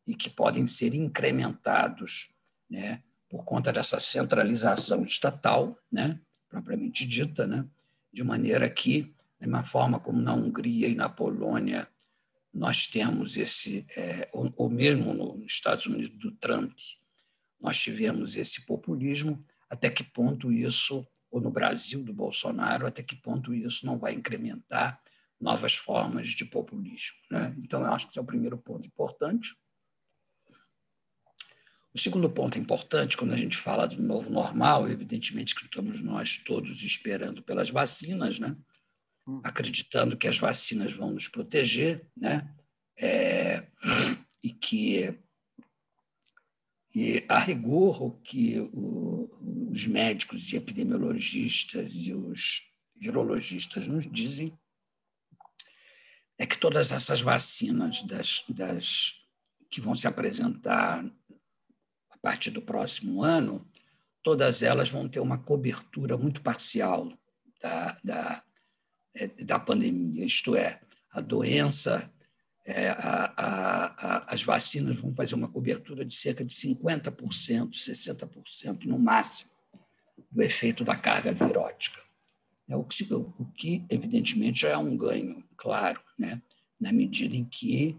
S2: e que podem ser incrementados, né, por conta dessa centralização estatal, né, propriamente dita, né, de maneira que, da mesma forma como na Hungria e na Polônia, nós temos ou mesmo nos Estados Unidos do Trump, nós tivemos esse populismo, até que ponto isso, ou no Brasil do Bolsonaro, até que ponto isso não vai incrementar novas formas de populismo, né? Então, eu acho que esse é o primeiro ponto importante. O segundo ponto importante, quando a gente fala do novo normal, evidentemente que estamos nós todos esperando pelas vacinas, né? Acreditando que as vacinas vão nos proteger, né? E a rigor, o que os médicos e epidemiologistas e os virologistas nos dizem é que todas essas vacinas que vão se apresentar a partir do próximo ano, todas elas vão ter uma cobertura muito parcial da pandemia, isto é, a doença, as vacinas vão fazer uma cobertura de cerca de 50%, 60% no máximo do efeito da carga virótica. O que, evidentemente, já é um ganho, claro, né? Na medida em que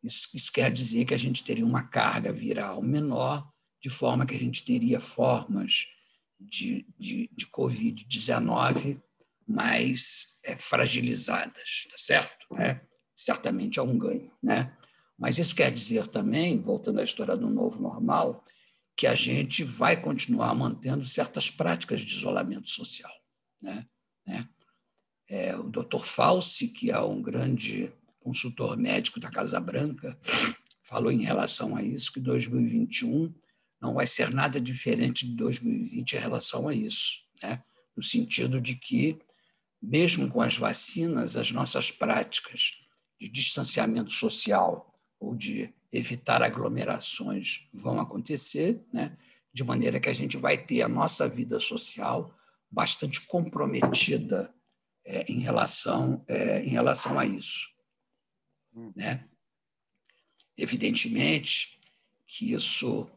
S2: isso quer dizer que a gente teria uma carga viral menor, de forma que a gente teria formas de Covid-19 mais fragilizadas, tá certo? Certamente é um ganho, né? Mas isso quer dizer também, voltando à história do novo normal, que a gente vai continuar mantendo certas práticas de isolamento social, né? O Dr. Fauci, que é um grande consultor médico da Casa Branca, falou em relação a isso, que 2021 não vai ser nada diferente de 2020 em relação a isso, né? No sentido de que, mesmo com as vacinas, as nossas práticas de distanciamento social ou de evitar aglomerações vão acontecer, né? De maneira que a gente vai ter a nossa vida social bastante comprometida em relação a isso, né? Evidentemente que isso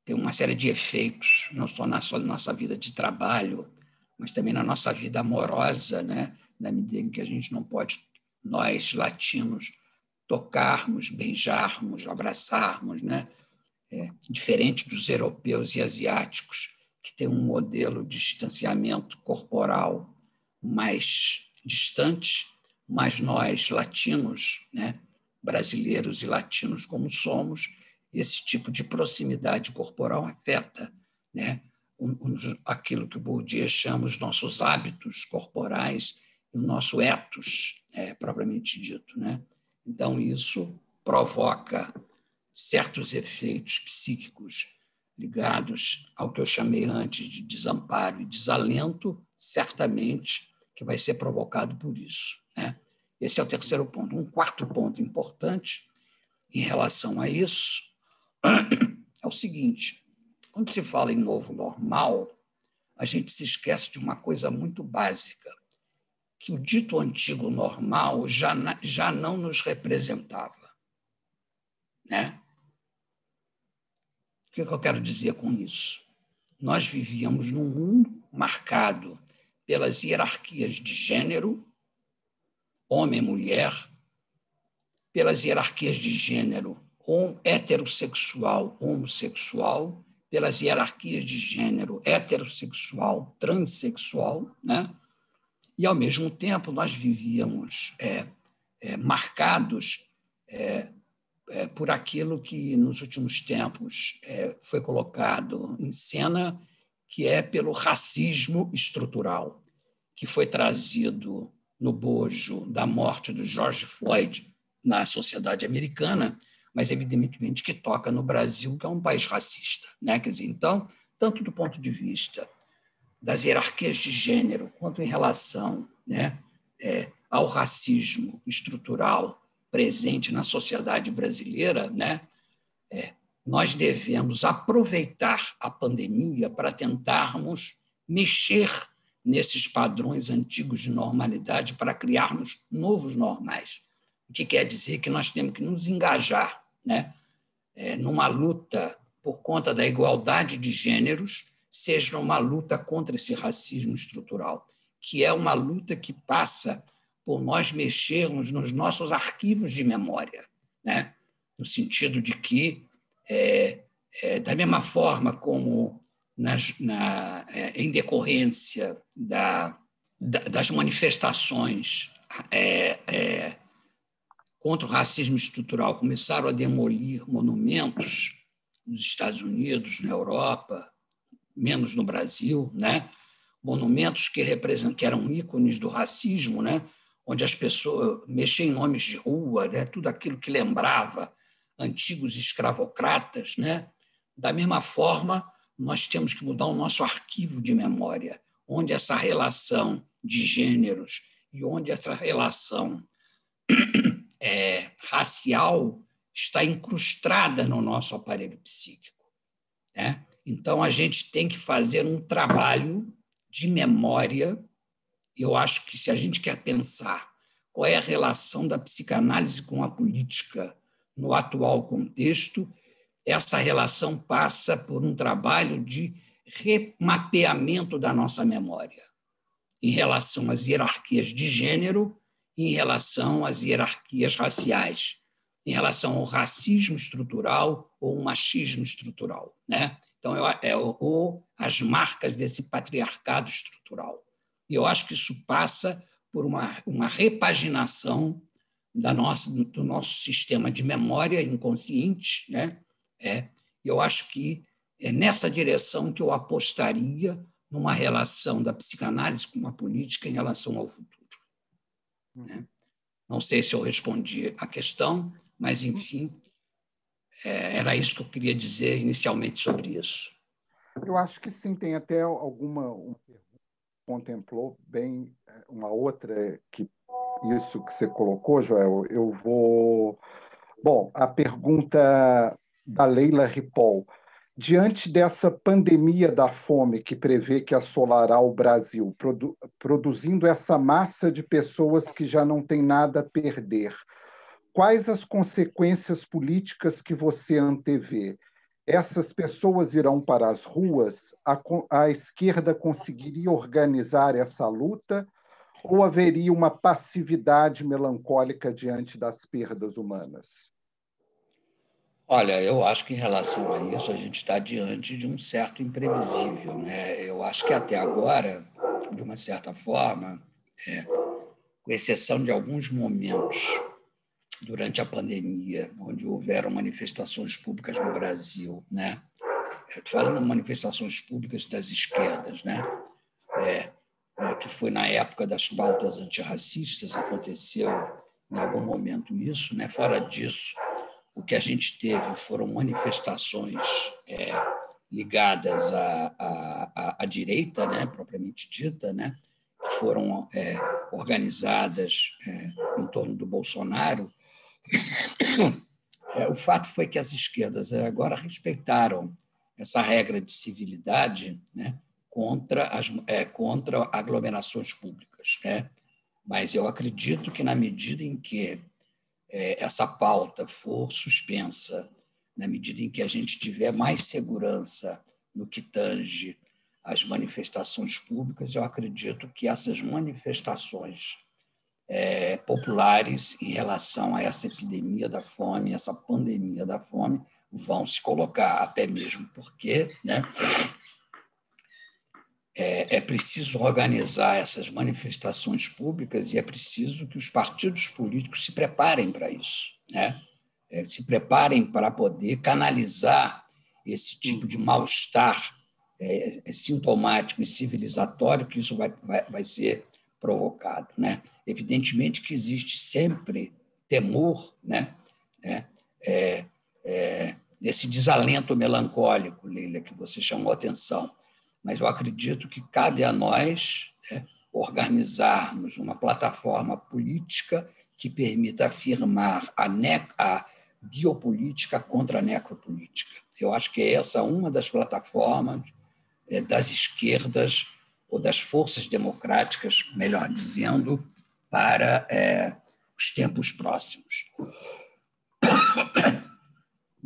S2: tem uma série de efeitos, não só na nossa vida de trabalho, mas também na nossa vida amorosa, né? Na medida em que a gente não pode, nós latinos, tocarmos, beijarmos, abraçarmos, né? Diferente dos europeus e asiáticos, que têm um modelo de distanciamento corporal mais distante, mas nós, latinos, né? Brasileiros e latinos como somos, esse tipo de proximidade corporal afeta, né? Aquilo que o Bourdieu chama os nossos hábitos corporais e o nosso ethos, propriamente dito, né? Então, isso provoca certos efeitos psíquicos ligados ao que eu chamei antes de desamparo e desalento, certamente que vai ser provocado por isso, né? Esse é o terceiro ponto. Um quarto ponto importante em relação a isso é o seguinte: quando se fala em novo normal, a gente se esquece de uma coisa muito básica, que o dito antigo normal já não nos representava, né? O que eu quero dizer com isso? Nós vivíamos num mundo marcado pelas hierarquias de gênero, homem e mulher, pelas hierarquias de gênero heterossexual, homossexual, pelas hierarquias de gênero heterossexual, transexual, né? E, ao mesmo tempo, nós vivíamos marcados por aquilo que, nos últimos tempos, foi colocado em cena, que é pelo racismo estrutural, que foi trazido no bojo da morte do George Floyd na sociedade americana, mas, evidentemente, que toca no Brasil, que é um país racista, né? Quer dizer, então, tanto do ponto de vista das hierarquias de gênero, quanto em relação, né, ao racismo estrutural presente na sociedade brasileira, né, nós devemos aproveitar a pandemia para tentarmos mexer nesses padrões antigos de normalidade para criarmos novos normais. O que quer dizer que nós temos que nos engajar, né, numa luta por conta da igualdade de gêneros, seja uma luta contra esse racismo estrutural, que é uma luta que passa por nós mexermos nos nossos arquivos de memória, né? No sentido de que, da mesma forma como em decorrência das manifestações contra o racismo estrutural começaram a demolir monumentos, nos Estados Unidos, na Europa, menos no Brasil, né? Monumentos que eram ícones do racismo, né? Onde as pessoas mexiam em nomes de rua, né? Tudo aquilo que lembrava antigos escravocratas, né? Da mesma forma, nós temos que mudar o nosso arquivo de memória, onde essa relação de gêneros e onde essa relação racial está incrustada no nosso aparelho psíquico, né? Então, a gente tem que fazer um trabalho de memória. Eu acho que, se a gente quer pensar qual é a relação da psicanálise com a política no atual contexto, essa relação passa por um trabalho de remapeamento da nossa memória em relação às hierarquias de gênero e em relação às hierarquias raciais, em relação ao racismo estrutural ou ao machismo estrutural, né? Então, as marcas desse patriarcado estrutural. E eu acho que isso passa por uma repaginação do nosso sistema de memória inconsciente, né? Eu acho que é nessa direção que eu apostaria numa relação da psicanálise com a política em relação ao futuro. Né? Não sei se eu respondi a questão, mas, enfim, era isso que eu queria dizer inicialmente sobre isso.
S1: Eu acho que sim, tem até uma contemplou bem uma outra que isso que você colocou, Joel. Eu vou... Bom, a pergunta da Leila Ripoll. Diante dessa pandemia da fome que prevê que assolará o Brasil, produzindo essa massa de pessoas que já não tem nada a perder, quais as consequências políticas que você antevê? Essas pessoas irão para as ruas? A esquerda conseguiria organizar essa luta? Ou haveria uma passividade melancólica diante das perdas humanas?
S2: Olha, eu acho que, em relação a isso, a gente está diante de um certo imprevisível, né? Eu acho que, até agora, de uma certa forma, com exceção de alguns momentos durante a pandemia, onde houveram manifestações públicas no Brasil, né? Estou falando de manifestações públicas das esquerdas, né? Que foi na época das pautas antirracistas, aconteceu em algum momento isso, né? Fora disso, o que a gente teve foram manifestações ligadas à direita, né? Propriamente dita, né? Que foram organizadas em torno do Bolsonaro. O fato foi que as esquerdas agora respeitaram essa regra de civilidade, né? contra aglomerações públicas, né? Mas eu acredito que, na medida em que essa pauta for suspensa, na medida em que a gente tiver mais segurança no que tange às manifestações públicas, eu acredito que essas manifestações populares em relação a essa epidemia da fome, essa pandemia da fome, vão se colocar, até mesmo porque, né, é preciso organizar essas manifestações públicas e é preciso que os partidos políticos se preparem para isso, né? Se preparem para poder canalizar esse tipo de mal-estar sintomático e civilizatório que isso vai ser provocado, né? Evidentemente que existe sempre temor, né? Desse desalento melancólico, Leila, que você chamou a atenção. Mas eu acredito que cabe a nós organizarmos uma plataforma política que permita afirmar a biopolítica contra a necropolítica. Eu acho que essa é uma das plataformas das esquerdas ou das forças democráticas, melhor dizendo, para os tempos próximos.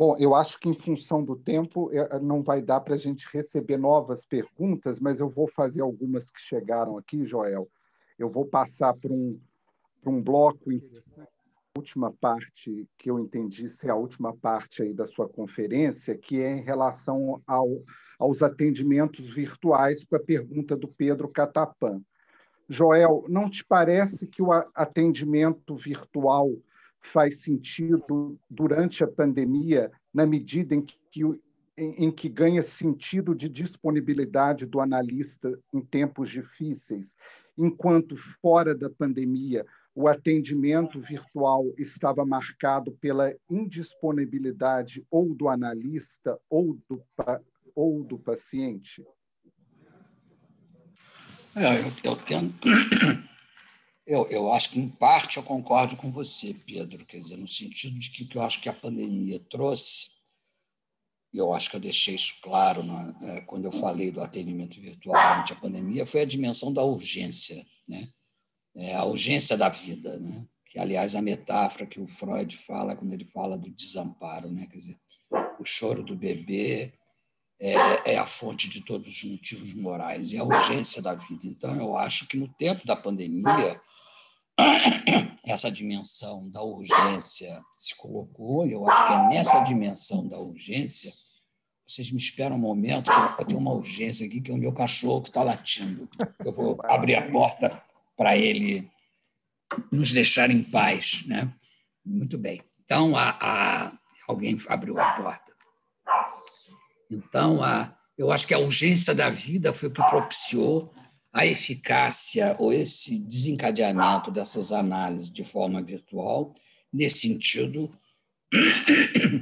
S1: Bom, eu acho que, em função do tempo, não vai dar para a gente receber novas perguntas, mas eu vou fazer algumas que chegaram aqui, Joel. Eu vou passar para um bloco interessante. A última parte que eu entendi ser a última parte aí da sua conferência, que é em relação aos atendimentos virtuais, com a pergunta do Pedro Catapan. Joel, não te parece que o atendimento virtual faz sentido durante a pandemia, na medida em que em que ganha sentido de disponibilidade do analista em tempos difíceis, enquanto fora da pandemia o atendimento virtual estava marcado pela indisponibilidade ou do analista ou do paciente?
S2: Eu tento. Eu acho que, em parte, eu concordo com você, Pedro, quer dizer, no sentido de que eu acho que a pandemia trouxe, e eu acho que eu deixei isso claro quando eu falei do atendimento virtual durante a pandemia, foi a dimensão da urgência, né? A urgência da vida, né? Que, aliás, a metáfora que o Freud fala quando ele fala do desamparo, né? Quer dizer, o choro do bebê é a fonte de todos os motivos morais, é a urgência da vida. Então, eu acho que, no tempo da pandemia, essa dimensão da urgência se colocou, e eu acho que é nessa dimensão da urgência. Vocês me esperam um momento, que eu tenho uma urgência aqui, que é o meu cachorro que está latindo. Eu vou abrir a porta para ele nos deixar em paz, né? Muito bem. Então, alguém abriu a porta. Então, eu acho que a urgência da vida foi o que propiciou a eficácia ou esse desencadeamento dessas análises de forma virtual. Nesse sentido,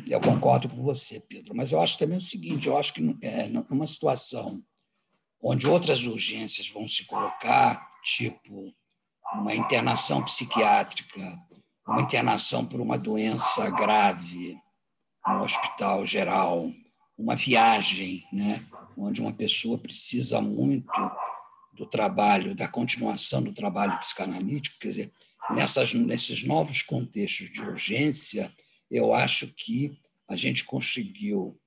S2: eu concordo com você, Pedro, mas eu acho também o seguinte, eu acho que numa situação onde outras urgências vão se colocar, tipo uma internação psiquiátrica, uma internação por uma doença grave no hospital geral, uma viagem, né, onde uma pessoa precisa muito do trabalho, da continuação do trabalho psicanalítico, quer dizer, nesses novos contextos de urgência, eu acho que a gente conseguiu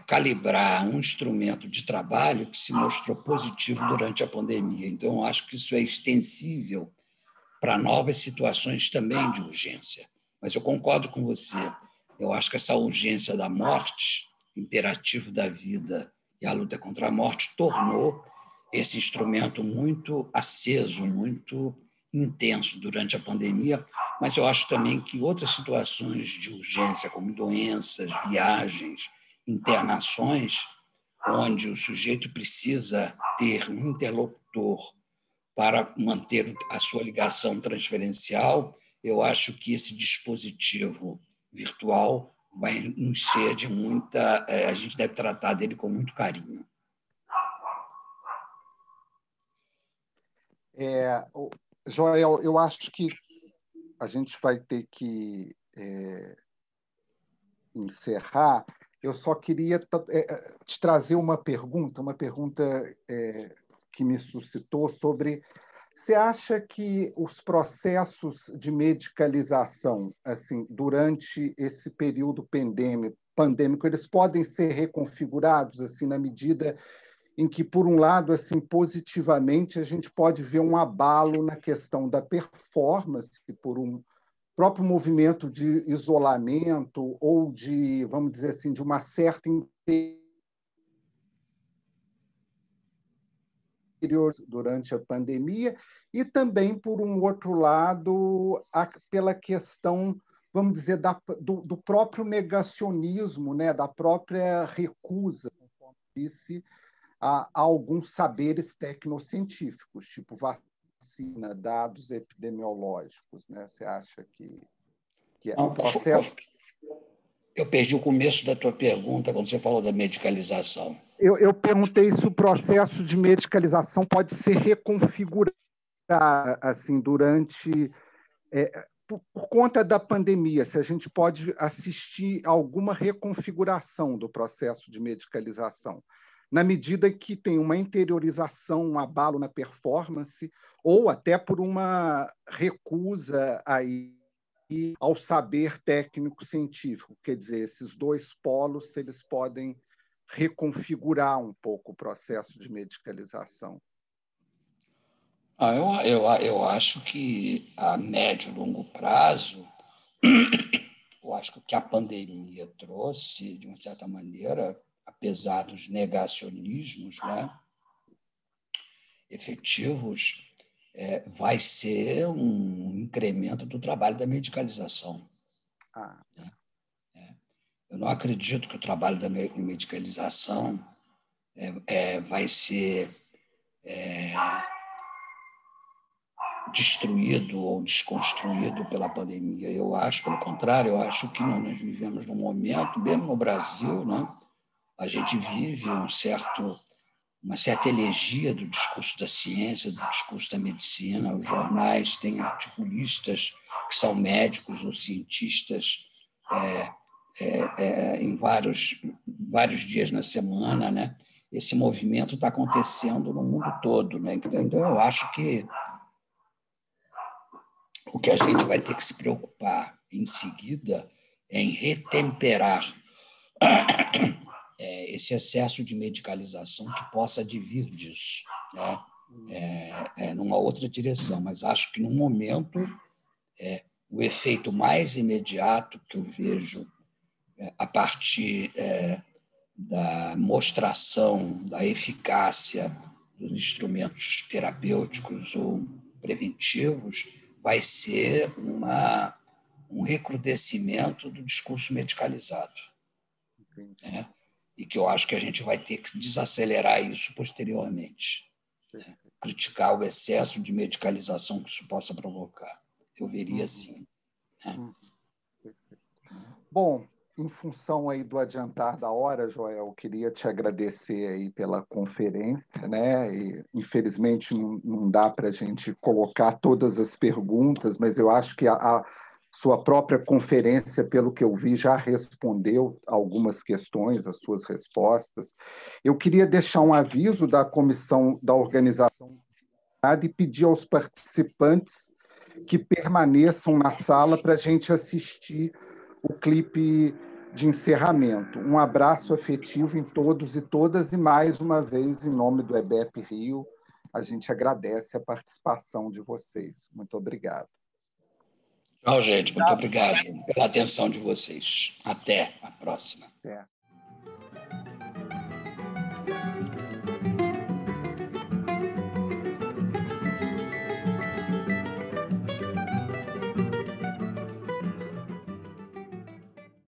S2: calibrar um instrumento de trabalho que se mostrou positivo durante a pandemia. Então, eu acho que isso é extensível para novas situações também de urgência. Mas eu concordo com você. Eu acho que essa urgência da morte, imperativo da vida e a luta contra a morte, tornou esse instrumento muito aceso, muito intenso durante a pandemia, mas eu acho também que outras situações de urgência, como doenças, viagens, internações, onde o sujeito precisa ter um interlocutor para manter a sua ligação transferencial, eu acho que esse dispositivo virtual vai nos ser de muita... A gente deve tratar dele com muito carinho.
S1: Joel, eu acho que a gente vai ter que encerrar. Eu só queria te trazer uma pergunta que me suscitou sobre: você acha que os processos de medicalização, assim, durante esse período pandêmico, eles podem ser reconfigurados, assim, na medida em que, por um lado, assim, positivamente, a gente pode ver um abalo na questão da performance, por um próprio movimento de isolamento ou de, vamos dizer assim, de uma certa interior durante a pandemia, e também, por um outro lado, pela questão, vamos dizer, do próprio negacionismo, né, da própria recusa, como disse, a alguns saberes tecnocientíficos, tipo vacina, dados epidemiológicos, né? Você acha que é o processo?
S2: Eu perdi o começo da tua pergunta quando você falou da medicalização.
S1: Eu perguntei se o processo de medicalização pode ser reconfigurado assim, durante... por conta da pandemia, se a gente pode assistir a alguma reconfiguração do processo de medicalização, na medida que tem uma interiorização, um abalo na performance, ou até por uma recusa aí ao saber técnico-científico. Quer dizer, esses dois polos, eles podem reconfigurar um pouco o processo de medicalização.
S2: Eu acho que, a médio e longo prazo, eu acho que o que a pandemia trouxe, de uma certa maneira, apesar dos negacionismos, né, efetivos, vai ser um incremento do trabalho da medicalização.
S1: Ah.
S2: Né? Eu não acredito que o trabalho da medicalização vai ser destruído ou desconstruído pela pandemia. Eu acho, pelo contrário, eu acho que nós vivemos num momento, mesmo no Brasil, né, a gente vive uma certa elegia do discurso da ciência, do discurso da medicina. Os jornais têm articulistas que são médicos ou cientistas em vários dias na semana, né? Esse movimento está acontecendo no mundo todo, né? Então, eu acho que o que a gente vai ter que se preocupar em seguida é em retemperar esse excesso de medicalização que possa advir disso, né? Numa outra direção. Mas acho que, no momento, o efeito mais imediato que eu vejo a partir da mostração da eficácia dos instrumentos terapêuticos ou preventivos vai ser um recrudescimento do discurso medicalizado. Né? E que eu acho que a gente vai ter que desacelerar isso posteriormente. Né? Criticar o excesso de medicalização que isso possa provocar. Eu veria assim. Né?
S1: Bom, em função aí do adiantar da hora, Joel, queria te agradecer aí pela conferência, né? E, infelizmente não dá para a gente colocar todas as perguntas, mas eu acho que a sua própria conferência, pelo que eu vi, já respondeu algumas questões, as suas respostas. Eu queria deixar um aviso da comissão da organização e pedir aos participantes que permaneçam na sala para a gente assistir o clipe de encerramento. Um abraço afetivo em todos e todas, e mais uma vez, em nome do EBEP Rio, a gente agradece a participação de vocês. Muito obrigado.
S2: Tchau, gente. Muito obrigado pela atenção de vocês. Até a próxima.
S1: É.